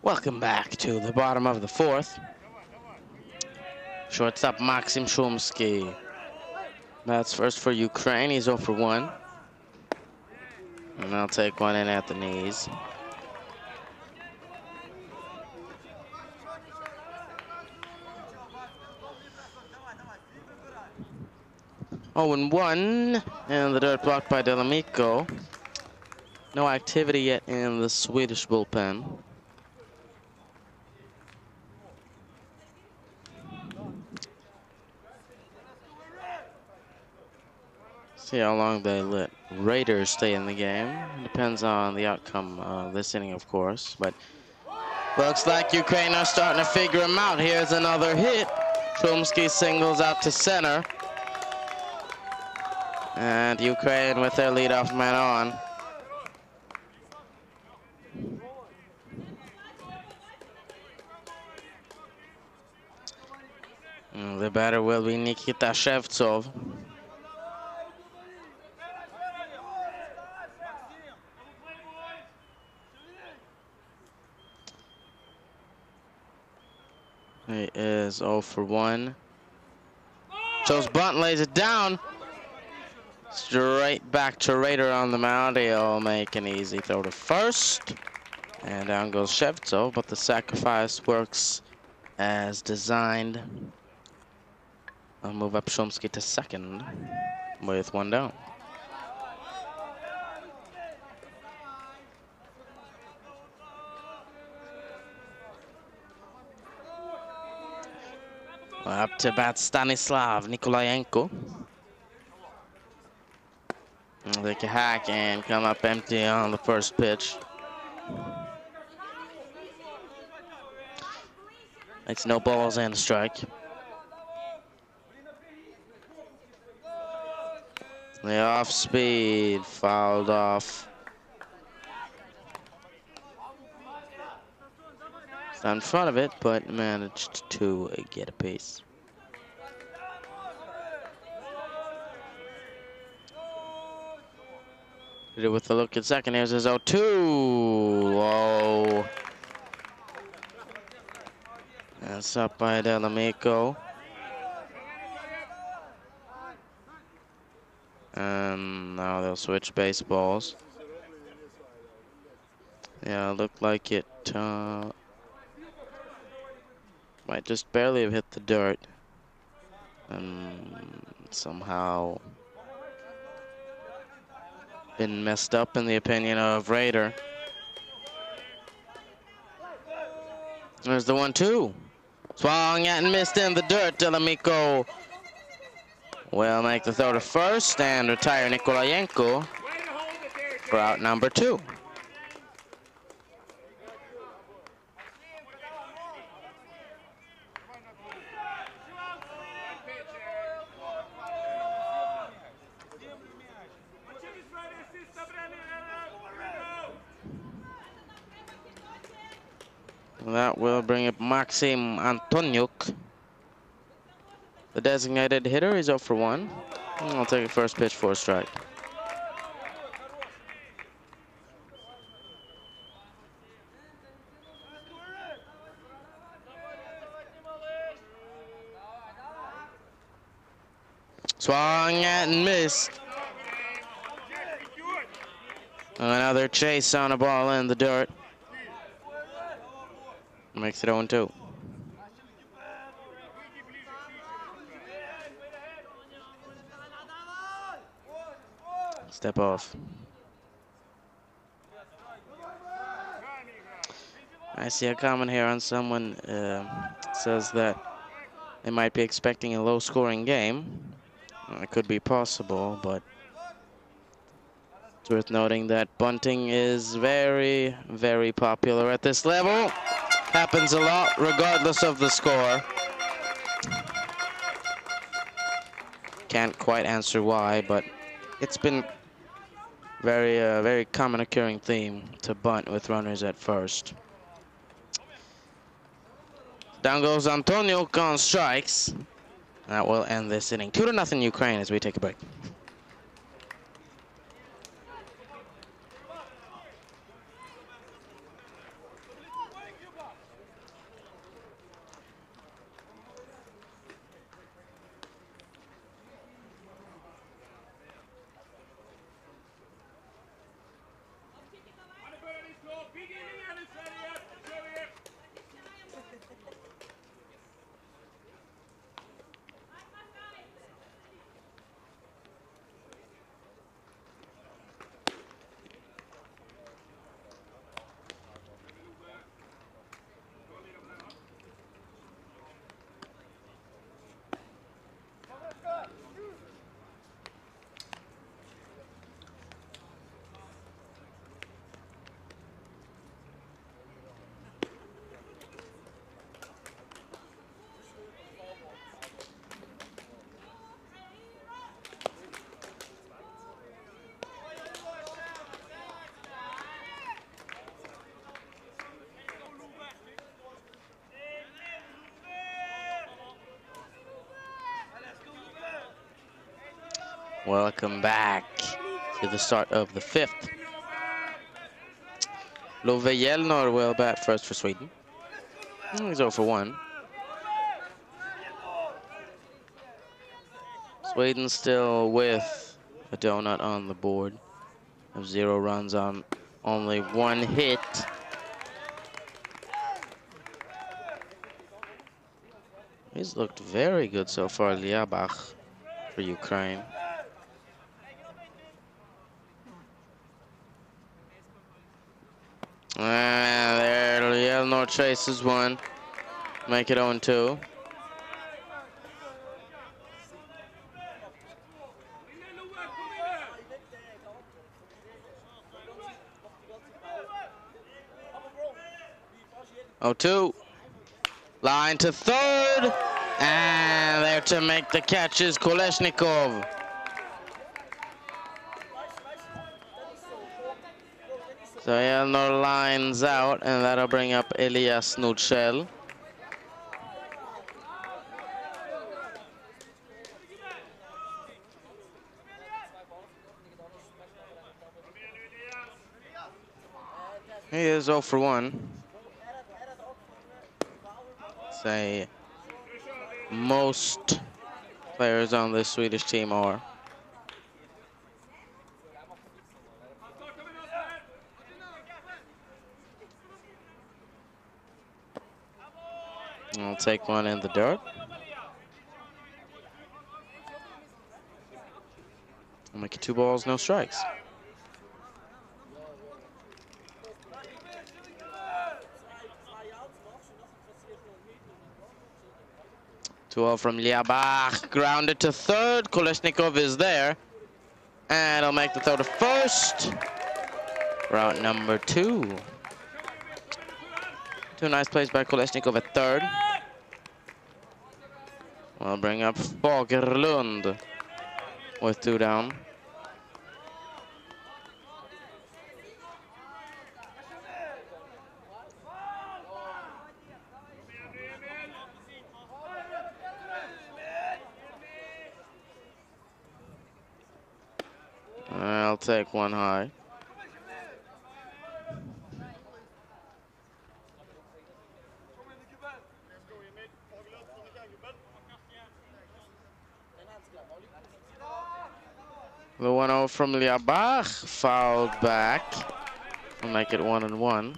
Welcome back to the bottom of the fourth. Shortstop Maxim Chumsky. That's first for Ukraine. He's 0 for 1. And I'll take one in at the knees. Oh, and 1, and the dirt blocked by Delamico. No activity yet in the Swedish bullpen. See how long they let Raiders stay in the game. Depends on the outcome of this inning, of course. But looks like Ukraine are starting to figure him out. Here's another hit. Chumsky singles out to center. And Ukraine with their leadoff man on. The batter will be Nikita Shevtsov. He is 0 for 1. Shows bunt, lays it down. Straight back to Raider on the mound. He'll make an easy throw to first. And down goes Shevtsov, but the sacrifice works as designed. I'll move up Chumsky to second with 1 down. Up to bat Stanislav Nikolayenko. They can hack and come up empty on the first pitch. It's no balls and a strike. The off speed fouled off. It's not in front of it, but managed to get a piece. Did it with a look at second. Here's his 0-2. Low. That's up by Delamico. And now they'll switch baseballs. Yeah, looked like it might just barely have hit the dirt. And somehow been messed up in the opinion of Raider. There's the 1-2. Swung at and missed in the dirt. Delamico will make the throw to first and retire Nikolayenko for out number 2. That will bring up Maxim Antoniuk. The designated hitter is 0 for 1. I'll take a first pitch for a strike. Swung at and missed. Another chase on a ball in the dirt. Makes it 0-2. Step off. I see a comment here on someone says that they might be expecting a low-scoring game. It could be possible, but it's worth noting that bunting is very, very popular at this level. Happens a lot, regardless of the score. Can't quite answer why, but it's been very common occurring theme to bunt with runners at first. Down goes Antonio on strikes. That will end this inning. 2-0 Ukraine as we take a break. Welcome back to the start of the 5th. Love Jelnor will bat first for Sweden. He's 0 for 1. Sweden still with a donut on the board of 0 runs on only 1 hit. He's looked very good so far, Liabach, for Ukraine. And there, Jelnor chases one. Make it 0-2. Oh, 2. Line to third. And there to make the catch is Kolesnikov. So Jelnor lines out, and that'll bring up Elias Nutshell. He is 0 for 1. Say most players on this Swedish team are. I'll take one in the dirt. I'll make it 2 balls, no strikes. 2-0 from Liabach. Grounded to third. Kolesnikov is there. And he'll make the throw to first. Route number 2. 2 nice plays by Kolesnikov at third. We'll bring up Fagerlund with 2 down. I'll take 1 high. The 1-0 from Liabach, fouled back. We'll make it 1-1.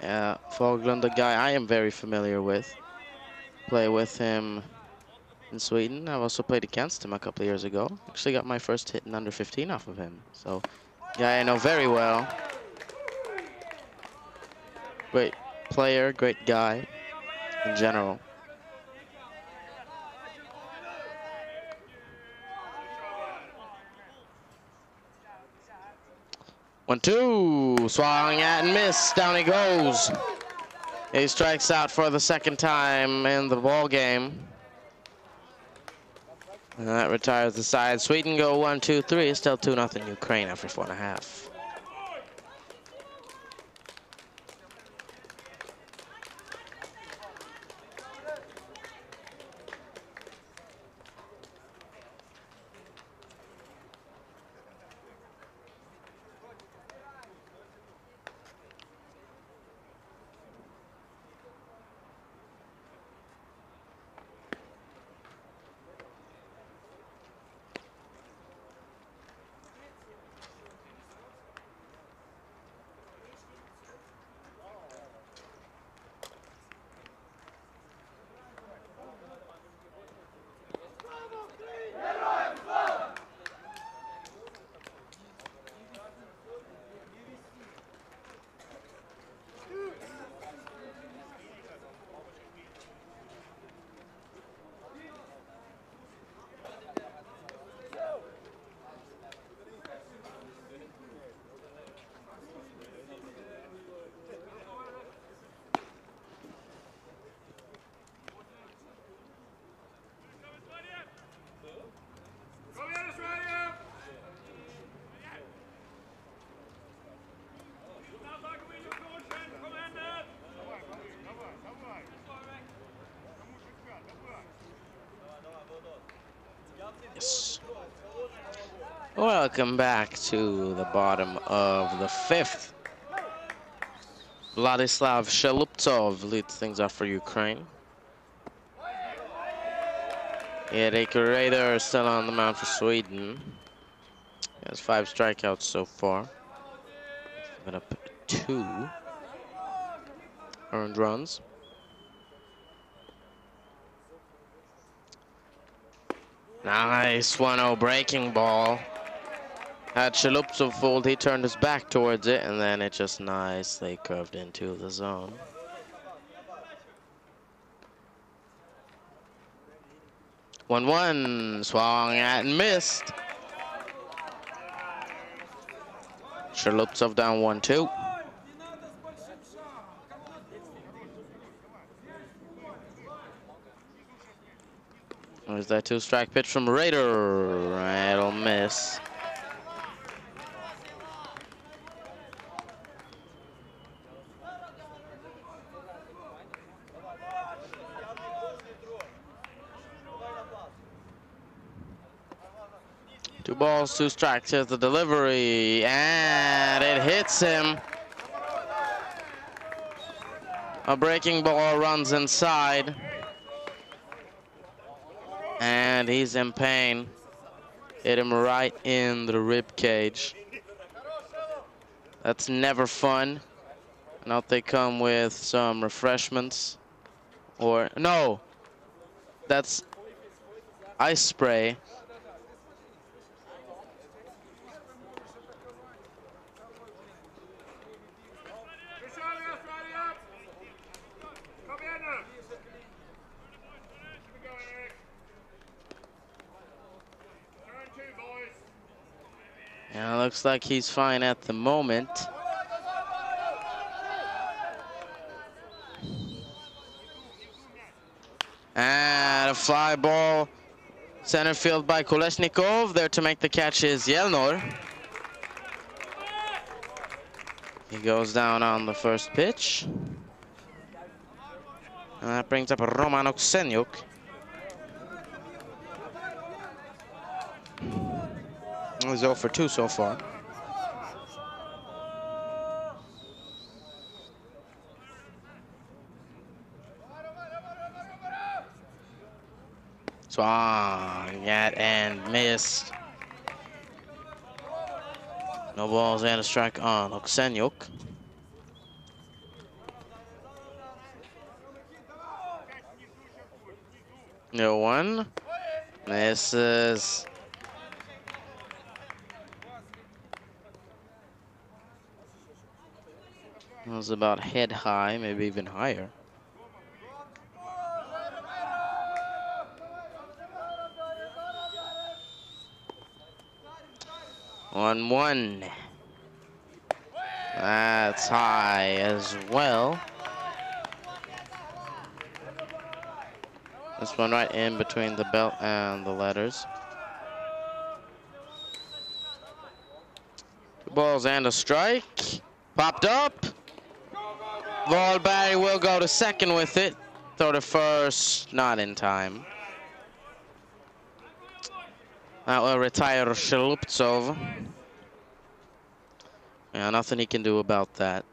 Yeah, Fagerlund, a guy I am very familiar with. Play with him in Sweden. I've also played against him a couple of years ago. Actually got my first hit in under 15 off of him. So, guy I know very well. Great player, great guy in general. One, two, swung at and missed. Down he goes. He strikes out for the second time in the ball game. And that retires the side. Sweden go 1-2-3. It's still 2-0 Ukraine after 4.5. Yes. Welcome back to the bottom of the 5th. Vladislav Sheluptsov leads things off for Ukraine. Erik Rader still on the mound for Sweden. He has 5 strikeouts so far. Got up 2 earned runs. Nice 1-0 breaking ball. Had Sheluptsov fooled, he turned his back towards it, and then it just nicely curved into the zone. One, swung at and missed. Sheluptsov down 1-2. There's that 2-strike pitch from Rader. It'll miss. Two balls, 2 strikes. Here's the delivery, and it hits him. A breaking ball runs inside. And he's in pain. Hit him right in the rib cage. That's never fun. And out they come with some refreshments. Or, no, that's ice spray. And it looks like he's fine at the moment. And a fly ball, center field by Kolesnikov. There to make the catch is Yelnor. He goes down on the first pitch. And that brings up Roman Oksenyuk. He's 0 for 2 so far. Swung at and missed. No balls and a strike on Oksenyuk. No one. Misses. It was about head high, maybe even higher. One. That's high as well. This one right in between the belt and the letters. 2 balls and a strike. Popped up. Wahlberg will go to second with it. Throw to first, not in time. That will retire Sheluptsov. Yeah, nothing he can do about that.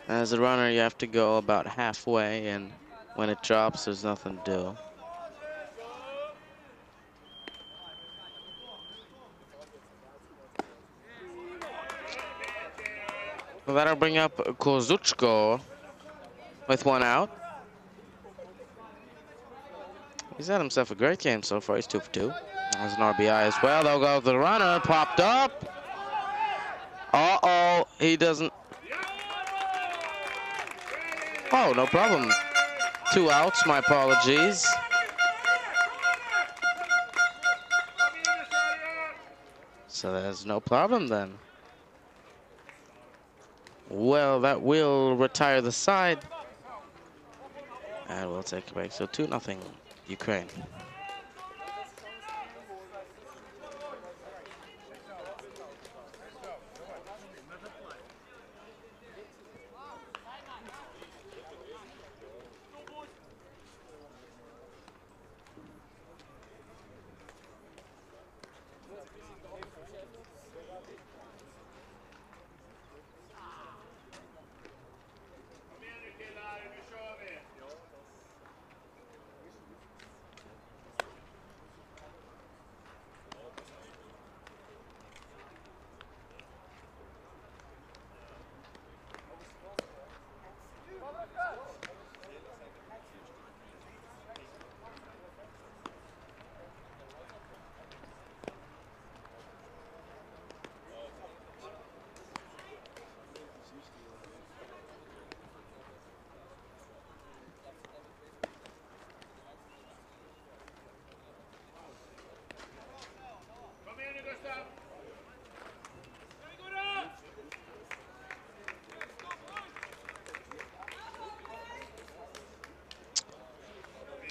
As a runner, you have to go about halfway, and when it drops, there's nothing to do. Well, that'll bring up Kozuchko with 1 out. He's had himself a great game so far. He's 2 for 2. There's an RBI as well. They'll go the runner, popped up. Uh-oh, he doesn't. Oh, no problem. 2 outs, my apologies. So there's no problem then. Well, that will retire the side. And we'll take a break. So 2-0 Ukraine.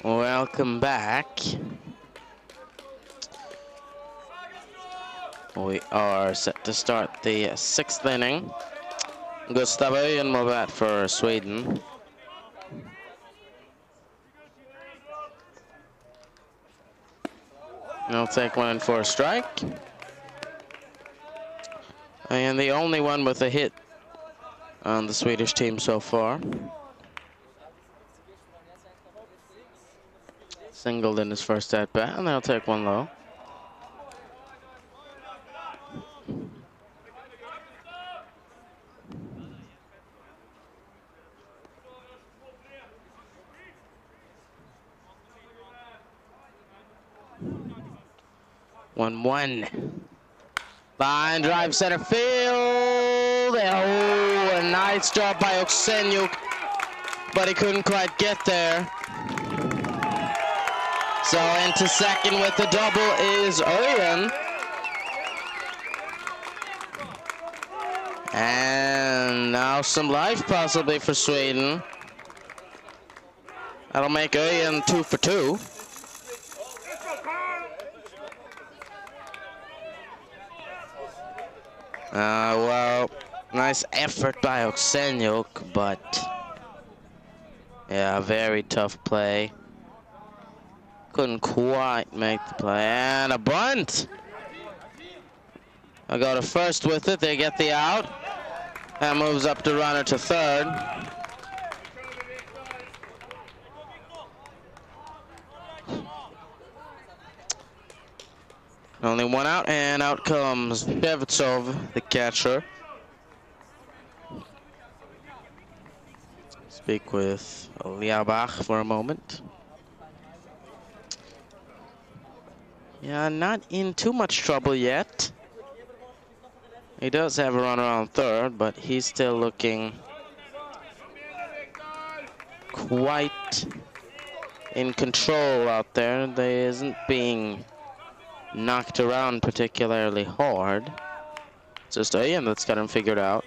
Welcome back. We are set to start the 6th inning. Gustav Öjen will bat for Sweden. He'll take 1 for a strike. And the only one with a hit on the Swedish team so far. Singled in his first at bat, and they'll take 1 low. One. Line drive center field. Oh, a nice job by Oksenyuk, but he couldn't quite get there. So into second with the double is Örjan. And now some life possibly for Sweden. That'll make Örjan 2 for 2. Well, nice effort by Oksenyuk, but yeah, very tough play. Couldn't quite make the play. And a bunt. I go to first with it. They get the out. That moves up the runner to third. Only one out, and out comes Shevtsov, the catcher. Speak with Liabach for a moment. Yeah, not in too much trouble yet. He does have a runner on third, but he's still looking quite in control out there. They isn't being knocked around particularly hard. It's just Örjan that's got him figured out.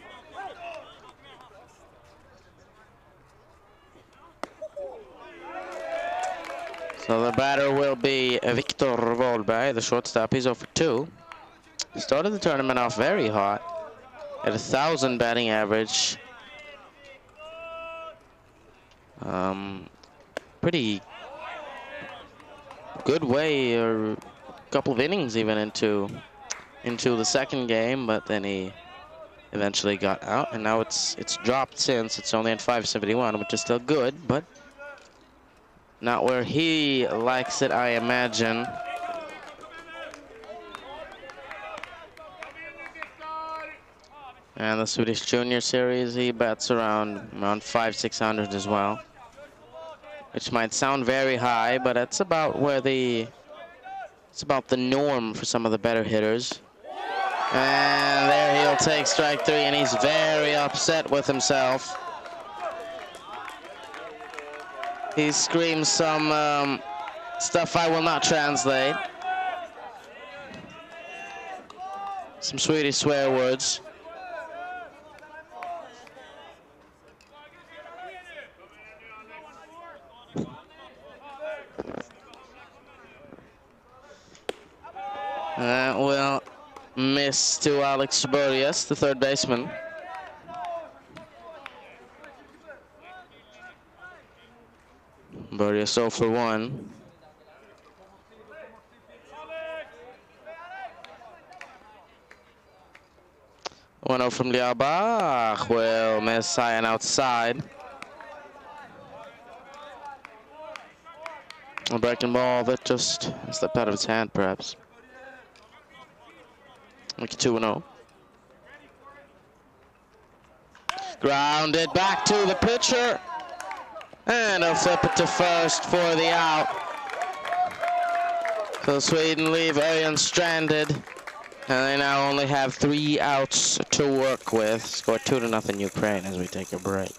So the batter will be Victor Wahlberg, the shortstop. He's 0 for 2. Started the tournament off very hot at 1,000 batting average. Pretty good way, or a couple of innings even into the second game, but then he eventually got out, and now it's dropped since. It's only at 571, which is still good, but not where he likes it, I imagine. And the Swedish Junior Series, he bats around 500-600 as well, which might sound very high, but it's about where it's about the norm for some of the better hitters. And there he'll take strike 3, and he's very upset with himself. He screams some stuff I will not translate. Some Swedish swear words. That will miss to Alex Börjes, the third baseman. Börjes 0 for 1. One out from Liabach will miss high and outside. A breaking ball that just slipped out of his hand, perhaps. Make it 2-0. Grounded back to the pitcher. And he'll flip it to first for the out. So Sweden leave Örjan stranded. And they now only have 3 outs to work with. Score 2-0 Ukraine as we take a break.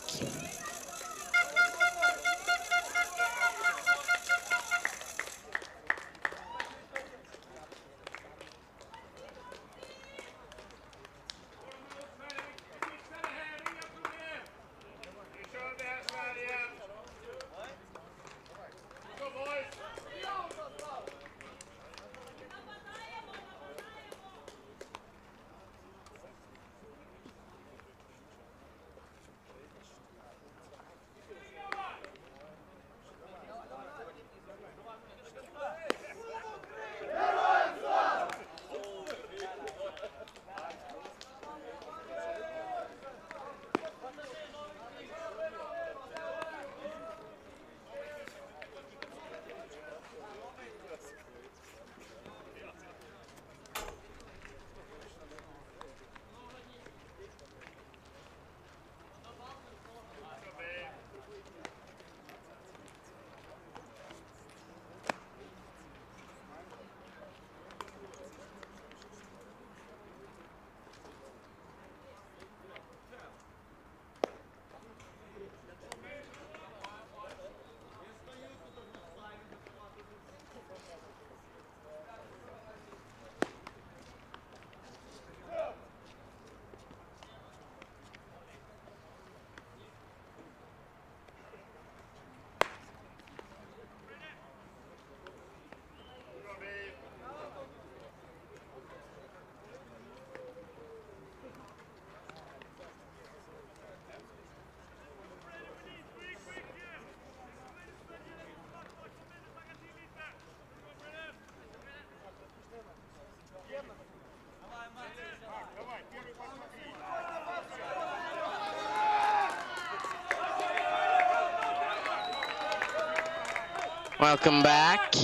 Welcome back.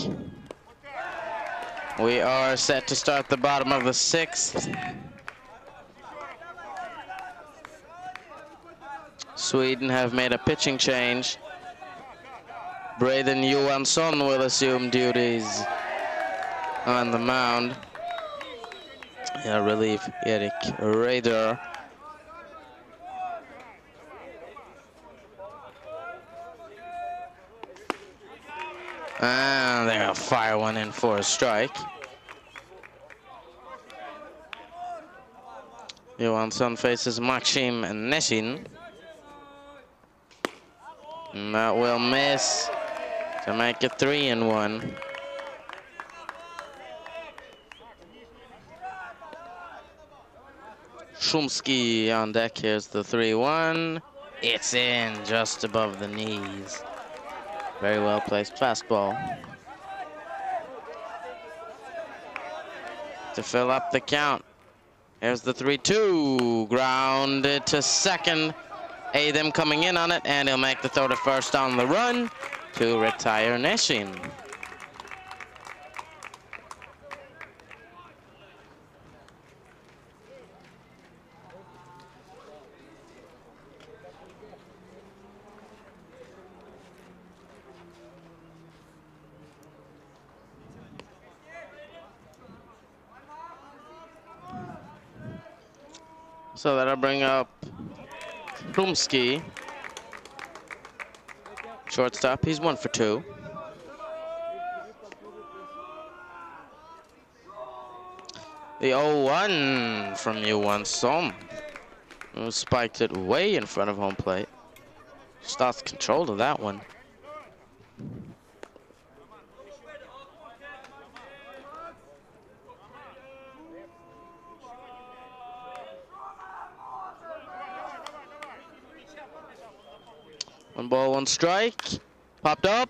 We are set to start the bottom of the 6th. Sweden have made a pitching change. Braden Johansson will assume duties on the mound. Relief Erik Raider. And they're gonna fire one in for a strike. Johansson faces Maxim Neshin. And that will miss to make it 3-1. Shumsky on deck. Here's the 3-1. It's in just above the knees. Very well placed fastball. To fill up the count. Here's the 3-2. Grounded to second. Adam coming in on it, and he'll make the throw to first on the run to retire Neshin. So that'll bring up Krumski. Shortstop, he's 1 for 2. The 0-1 from Johansson, who spiked it way in front of home plate. Just lost control of that one. One ball, one strike. Popped up.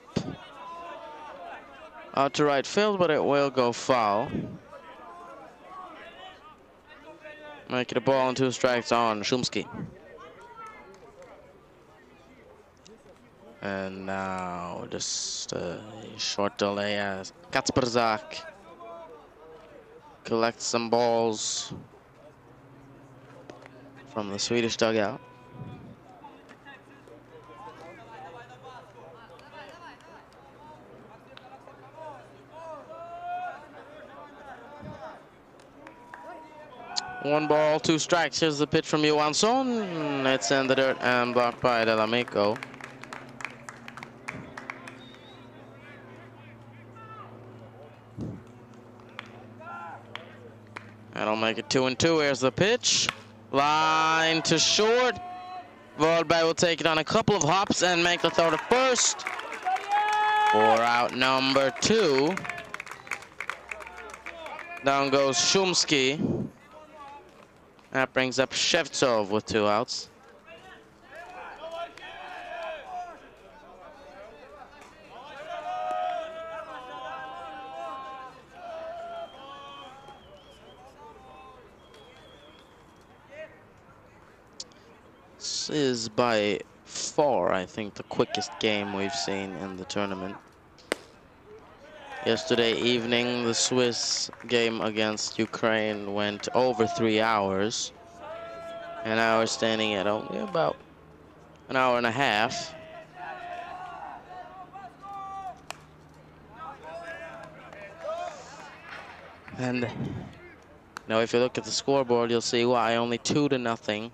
Out to right field, but it will go foul. Make it a ball and 2 strikes on Shumsky. And now just a short delay as Kacperzak collects some balls from the Swedish dugout. One ball, 2 strikes. Here's the pitch from Johansson. It's in the dirt and blocked by Delamico. That'll make it 2-2. Here's the pitch. Line to short. Wahlberg will take it on a couple of hops and make the throw to first. For out number 2. Down goes Shumsky. That brings up Shevtsov with 2 outs. This is by far, I think, the quickest game we've seen in the tournament. Yesterday evening, the Swiss game against Ukraine went over 3 hours. And now we're standing at only about an hour and a half. And now if you look at the scoreboard, you'll see why. Only 2-0.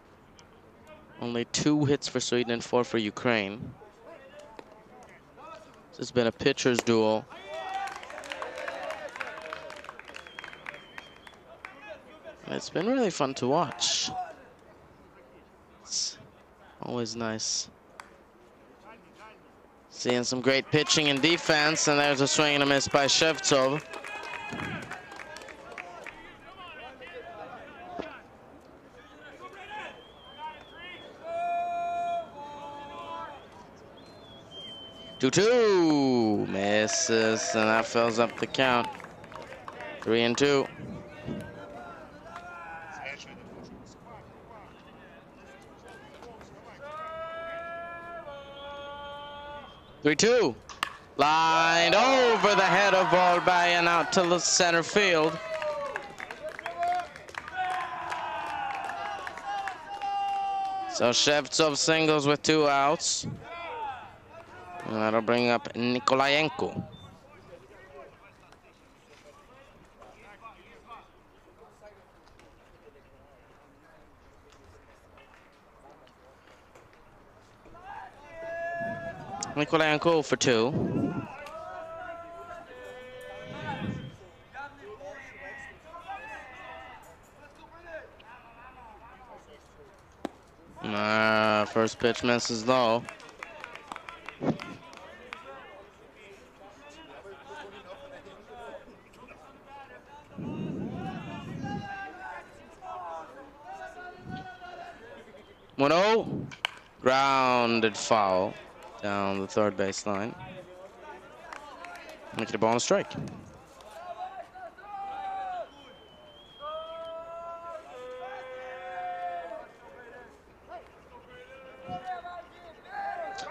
Only 2 hits for Sweden and 4 for Ukraine. This has been a pitcher's duel. It's been really fun to watch. It's always nice seeing some great pitching and defense, and there's a swing and a miss by Shevtsov. Two misses, and that fills up the count. 3-2. 3-2. Lined over the head of ball by and out to the center field. So Shevtsov singles with 2 outs. And that'll bring up Nikolayenko. Nikolayenko for 2. First pitch misses low. One-0, grounded foul down the third baseline. Make it a ball and a strike.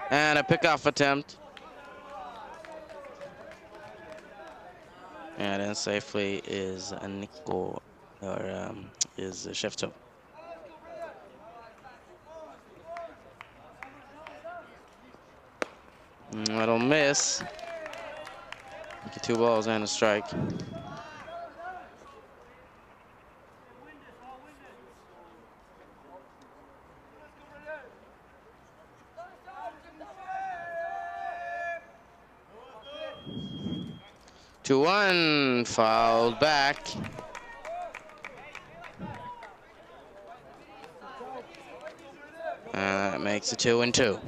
And a pickoff attempt. And in safely is Nico, or is Shevtsov. That'll miss. Get 2 balls and a strike. Two one, fouled back. And that makes it 2-2.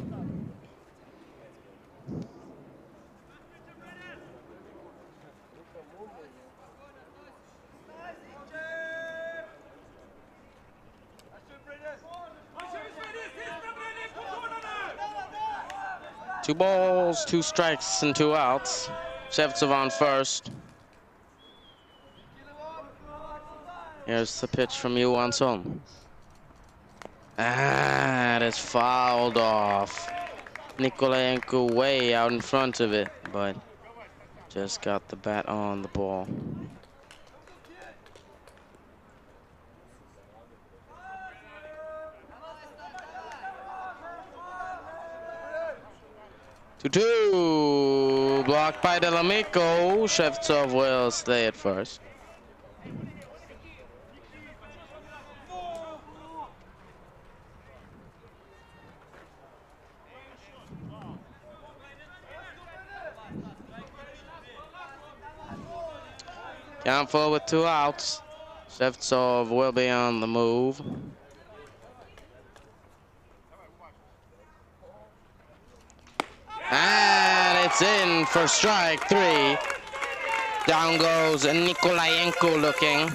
Two balls, 2 strikes, and 2 outs. Shevtsov on first. Here's the pitch from U-18. That is fouled off. Nikolayenko way out in front of it, but just got the bat on the ball. Two-two, blocked by Delamico. Shevtsov will stay at first. Count full with 2 outs. Shevtsov will be on the move. And it's in for strike 3. Down goes Nikolayenko looking.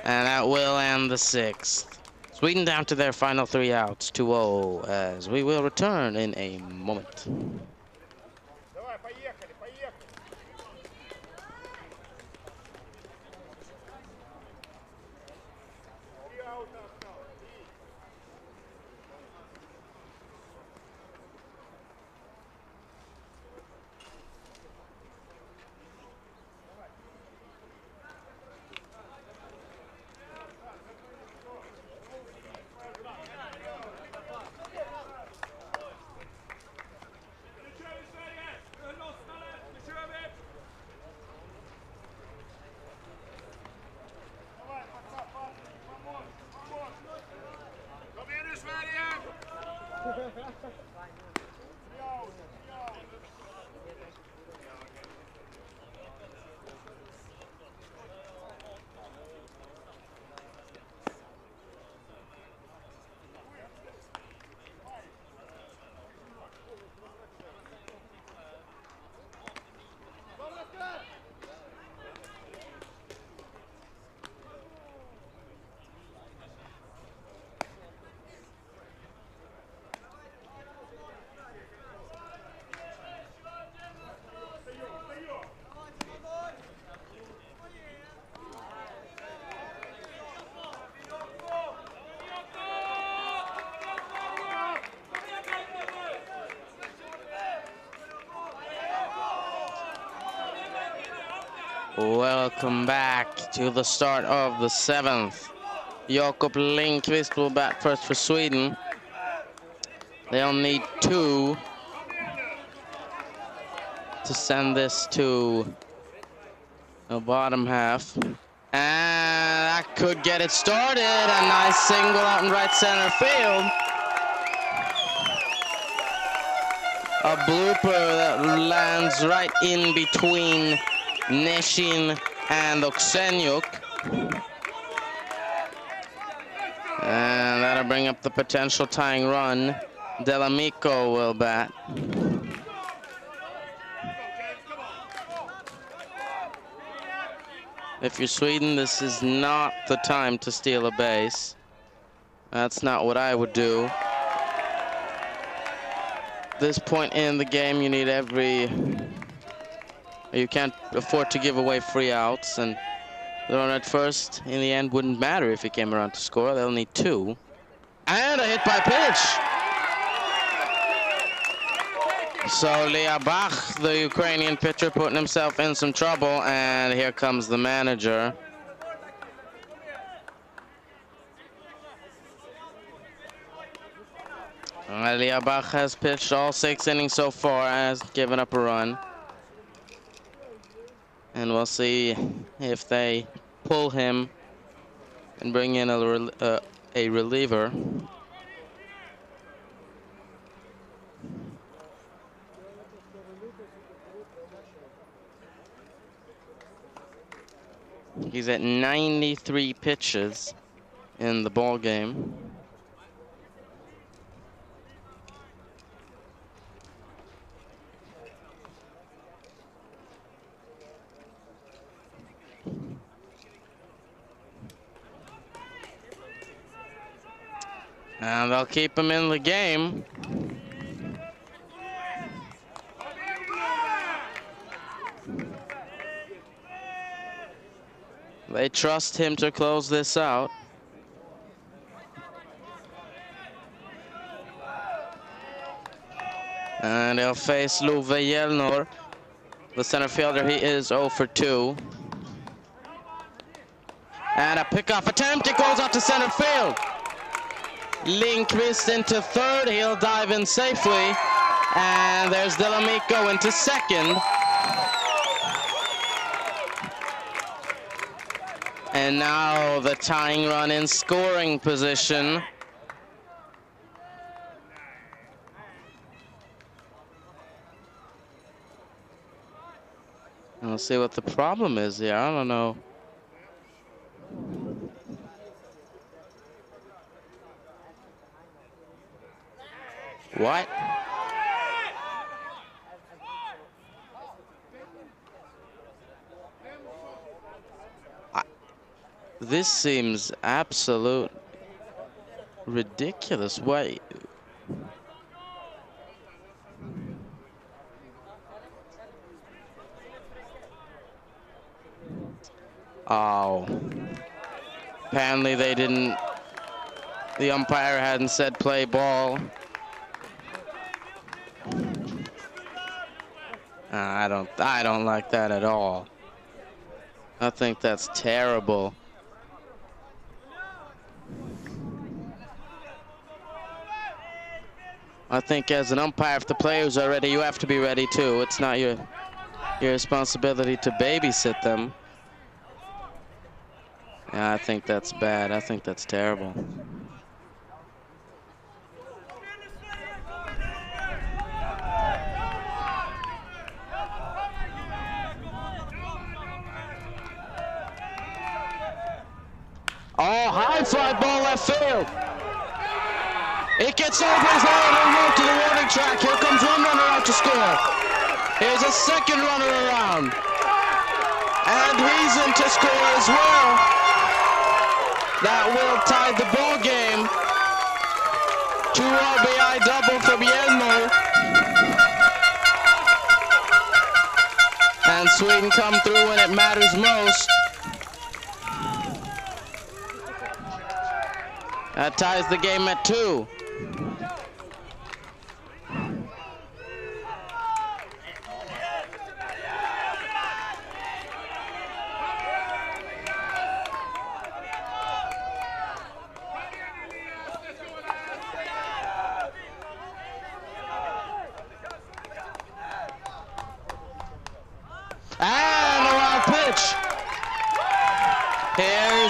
And that will end the 6th. Sweden down to their final 3 outs, 2-0, as we will return in a moment. Welcome back to the start of the 7th. Jakob Lindqvist will bat first for Sweden. They'll need 2 to send this to the bottom half. And that could get it started. A nice single out in right center field. A blooper that lands right in between Neshin and Oksenyuk. And that'll bring up the potential tying run. Delamico will bat. If you're Sweden, this is not the time to steal a base. That's not what I would do. This point in the game, you need you can't afford to give away free outs, and the run at first in the end wouldn't matter if he came around to score. They'll need 2. And a hit by pitch. So Liabach, the Ukrainian pitcher, putting himself in some trouble, and here comes the manager. Liabach has pitched all 6 innings so far, has given up a run. And we'll see if they pull him and bring in a reliever. He's at 93 pitches in the ball game. And they'll keep him in the game. They trust him to close this out. And he'll face Love Jelnor. The center fielder, he is 0 for 2. And a pickoff attempt, it goes out to center field. Lindqvist into third, he'll dive in safely. And there's Delamico into second. And now the tying run in scoring position. And we'll see what the problem is here. I don't know. What? This seems absolute ridiculous. Why? Oh. Apparently they didn't, the umpire hadn't said play ball. I don't like that at all. I think that's terrible. I think as an umpire, if the players are ready, you have to be ready too. It's not your responsibility to babysit them. Yeah, I think that's bad. I think that's terrible. Oh, high fly ball left field. It gets over his head and rolled to the warning track. Here comes one runner out to score. Here's a second runner around. And he's in to score as well. That will tie the ball game. 2 RBI double from Jelmo. And Sweden come through when it matters most. That ties the game at 2.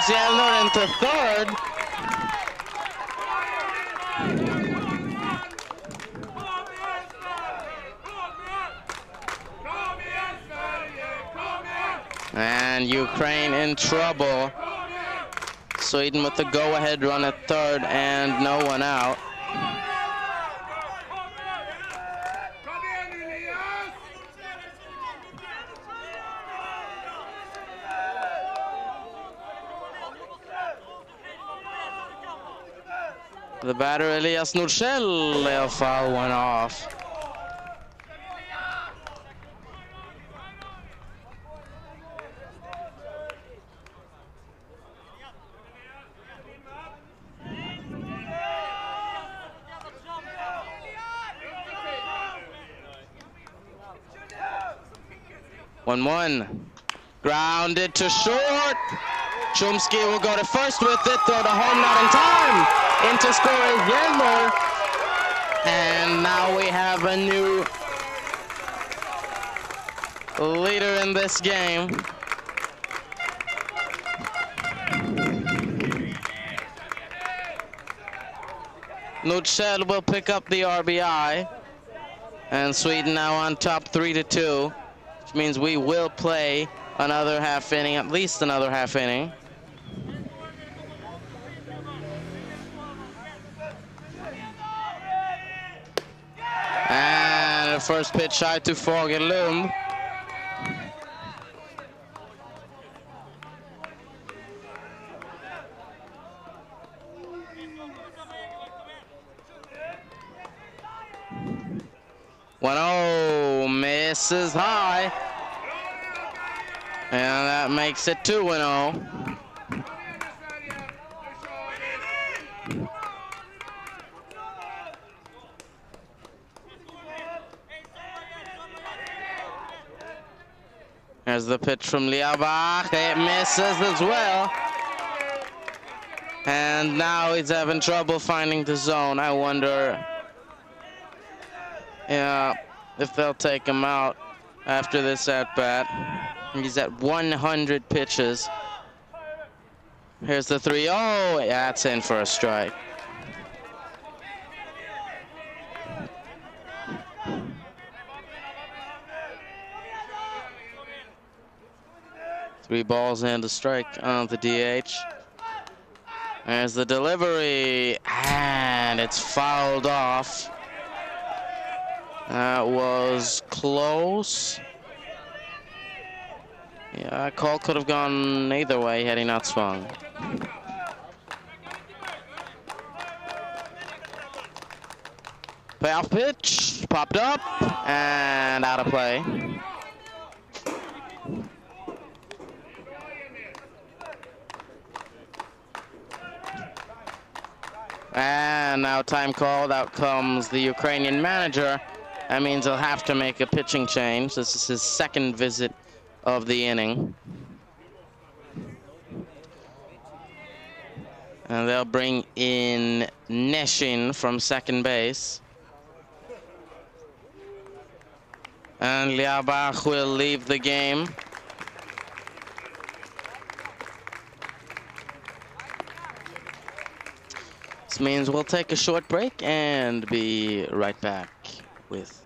moves Jelner into third. And Ukraine in trouble. Sweden with the go-ahead run at third and no one out. The batter Elias Nordsell, a foul went off. One. Grounded to short. Chomsky will go to first with it, throw the home, not in time. Into score is Yelmer. And now we have a new leader in this game. Nordsell will pick up the RBI. And Sweden now on top 3-2. Which means we will play another half inning, at least another half inning. And the first pitch shy to Fagerlund. Misses high. And that makes it 2-0. There's the pitch from Liabach. It misses as well. And now he's having trouble finding the zone. I wonder if they'll take him out after this at-bat. He's at 100 pitches. Here's the 3-0. That's in for a strike. Three balls and a strike on the DH. There's the delivery, and it's fouled off. That was close. Yeah, that call could have gone either way had he not swung. Payoff pitch, popped up, and out of play. And now time called. Out comes the Ukrainian manager. That means he'll have to make a pitching change. This is his second visit of the inning. And they'll bring in Neshin from second base. And Liabach will leave the game. This means we'll take a short break and be right back with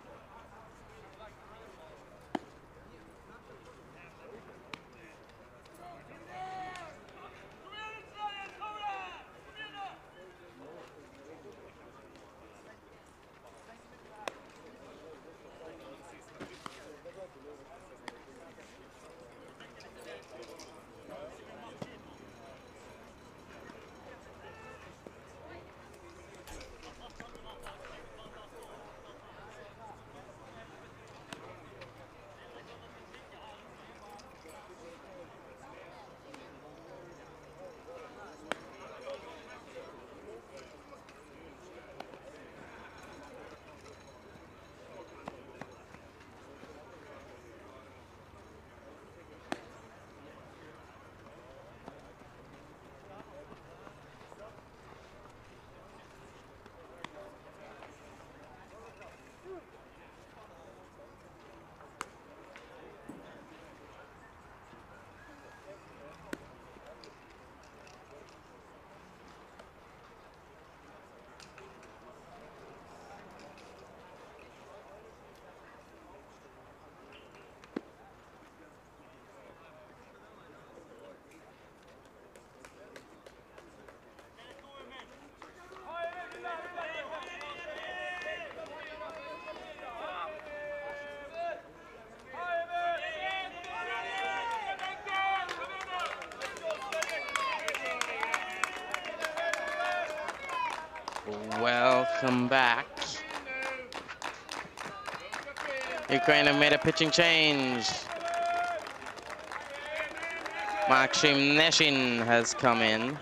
Welcome back. Ukraine have made a pitching change. Maxim Neshin has come in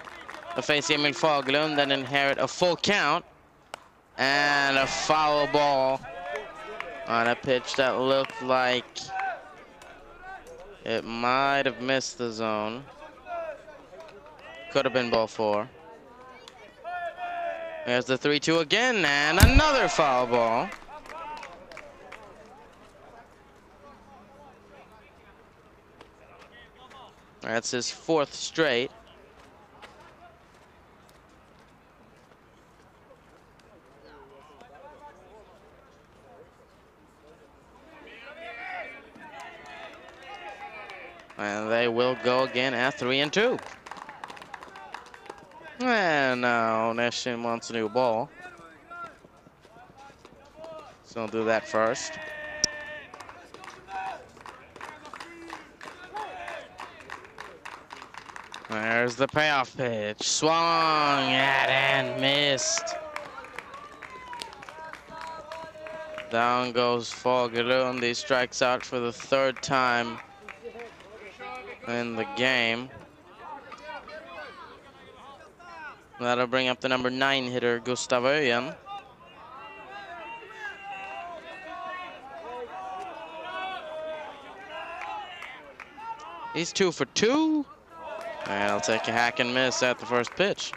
to face Emil Fagerlund and inherit a full count. And a foul ball on a pitch that looked like it might have missed the zone. Could have been ball 4. There's the 3-2 again, and another foul ball. That's his 4th straight. And they will go again at 3-2. And now Neshin wants a new ball. So I'll do that first. There's the payoff pitch. Swung at and missed. Down goes Fagerlund. He strikes out for the 3rd time in the game. That'll bring up the number 9 hitter, Gustav Öjen. He's 2 for 2. And I'll take a hack and miss at the first pitch.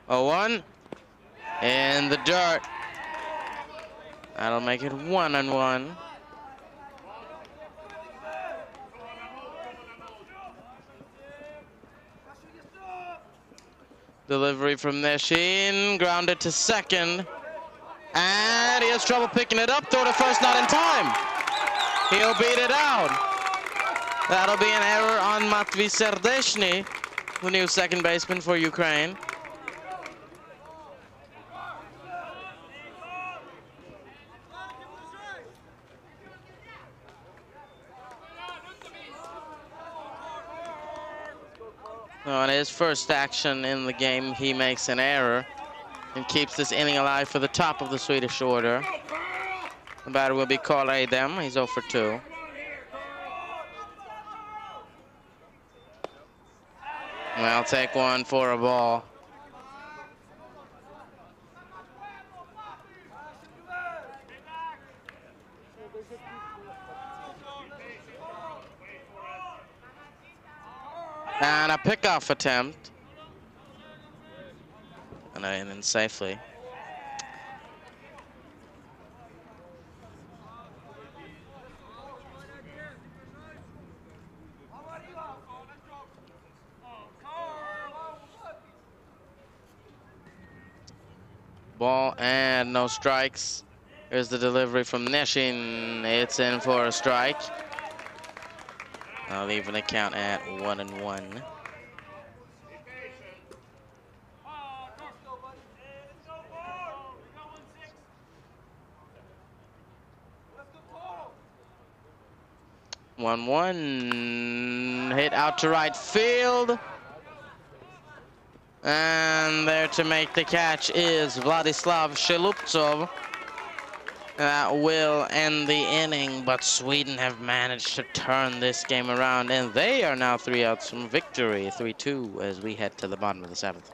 A 1 in the dirt. That'll make it 1-1. Delivery from Neshin, grounded to second. And he has trouble picking it up, throw to first, not in time. He'll beat it out. That'll be an error on Matvey Serdeshny, the new second baseman for Ukraine. On his first action in the game, he makes an error and keeps this inning alive for the top of the Swedish order. The batter will be Carl Adam. He's 0 for 2. And I'll take 1 for a ball. And a pickoff attempt. And in safely. Ball and no strikes. Here's the delivery from Neshin. It's in for a strike. I'll even the count at 1-1. One hit out to right field. And there to make the catch is Vladislav Sheluptsov. That will end the inning, but Sweden have managed to turn this game around, and they are now 3 outs from victory, 3-2 as we head to the bottom of the 7th.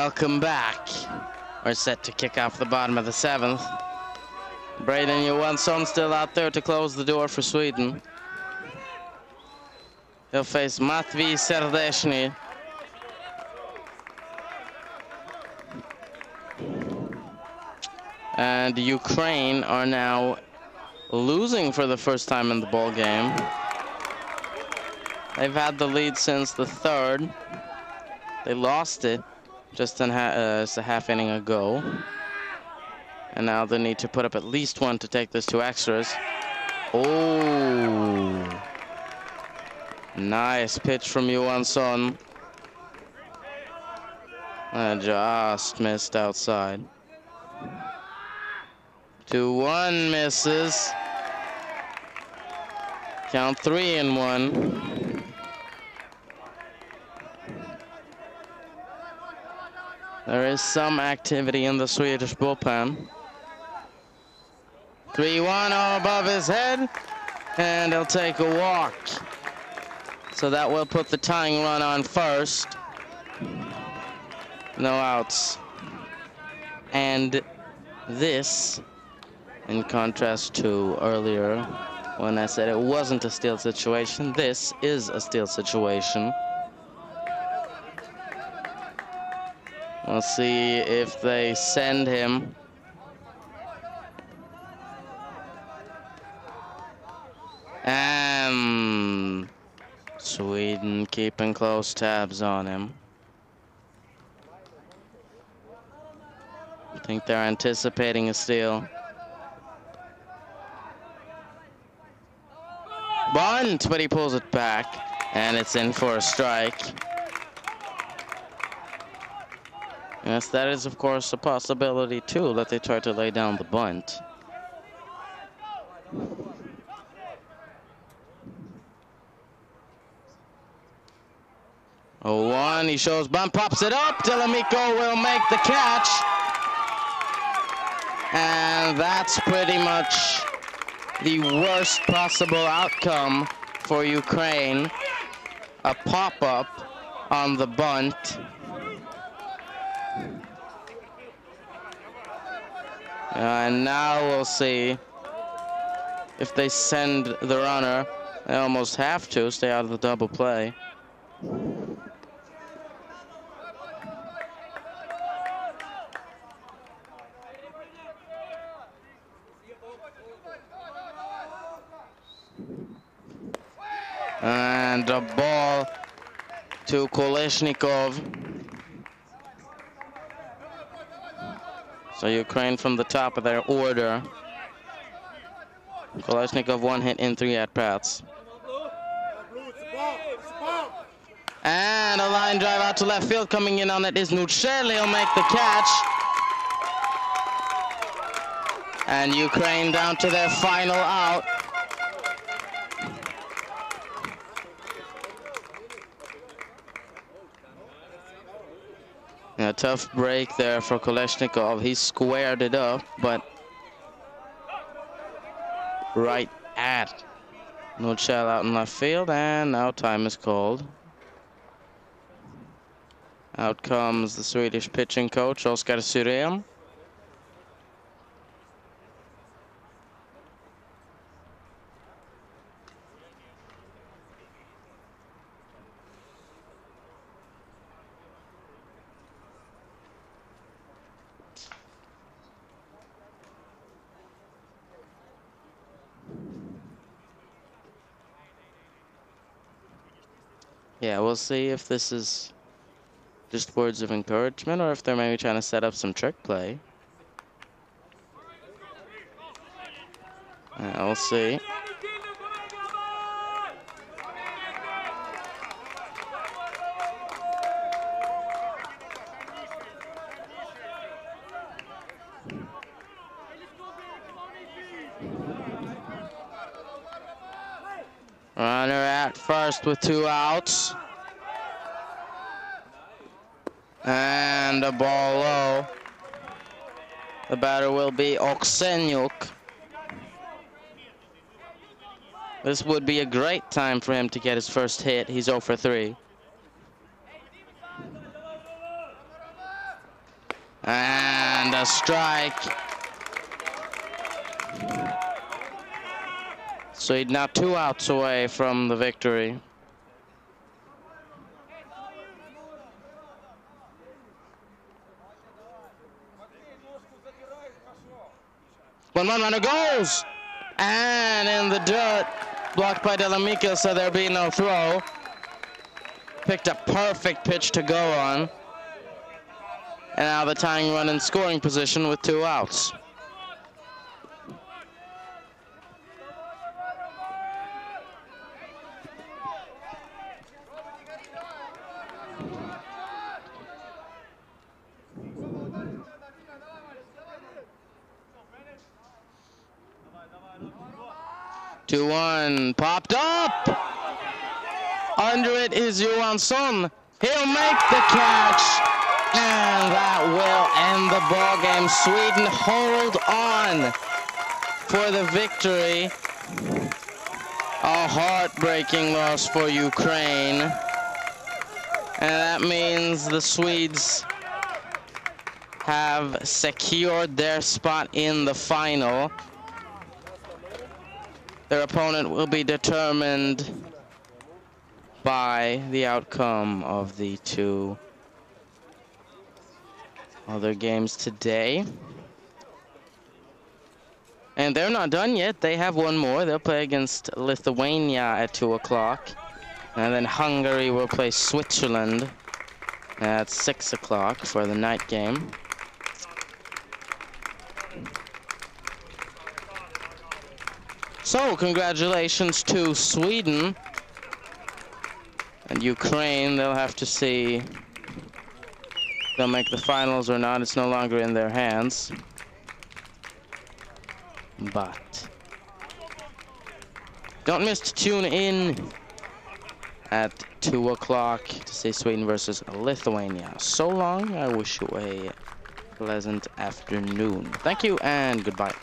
welcome back. We're set to kick off the bottom of the 7th. Braden Johansson still out there to close the door for Sweden. He'll face Matvey Serdeshny. And Ukraine are now losing for the first time in the ball game. They've had the lead since the 3rd. They lost it just a half inning ago. And now they need to put up at least one to take this to extras. Oh, nice pitch from Johansson. Just missed outside. 2-1 misses. Count 3-1. There is some activity in the Swedish bullpen. 3-1 all above his head, and he'll take a walk. So that will put the tying run on first. No outs. And this, in contrast to earlier when I said it wasn't a steal situation, this is a steal situation. We'll see if they send him. And Sweden keeping close tabs on him. I think they're anticipating a steal. Bunt, but he pulls it back, and it's in for a strike. Yes, that is, of course, a possibility, too, that they try to lay down the bunt. Oh, 1, he shows bunt, pops it up. Delamico will make the catch. And that's pretty much the worst possible outcome for Ukraine. A pop-up on the bunt. And now we'll see if they send the runner. They almost have to stay out of the double play. And a ball to Kolesnikov. So Ukraine from the top of their order. Kolesnikov 1 hit in 3 at-bats. And a line drive out to left field. Coming in on it is Nucel. He'll make the catch. And Ukraine down to their final out. A tough break there for Kolesnikov. He squared it up, but right at Nucel out in left field, and now time is called. Out comes the Swedish pitching coach, Oskar Syrén. Yeah, we'll see if this is just words of encouragement or if they're maybe trying to set up some trick play. We'll see. Runner at first with 2 outs. And a ball low. The batter will be Oksenyuk. This would be a great time for him to get his first hit. He's 0 for 3. And a strike. Sweden now 2 outs away from the victory. One runner goes! And in the dirt, blocked by Delamico, so there'll be no throw. Picked a perfect pitch to go on. And now the tying run in scoring position with 2 outs. Two one, popped up. Under it is U-18. He'll make the catch. And that will end the ball game. Sweden hold on for the victory. A heartbreaking loss for Ukraine. And that means the Swedes have secured their spot in the final. Their opponent will be determined by the outcome of the 2 other games today. And they're not done yet. They have one more. They'll play against Lithuania at 2 o'clock. And then Hungary will play Switzerland at 6 o'clock for the night game. So, congratulations to Sweden and Ukraine. They'll have to see if they'll make the finals or not. It's no longer in their hands. But don't miss to tune in at 2 o'clock to see Sweden versus Lithuania. So long, I wish you a pleasant afternoon. Thank you and goodbye.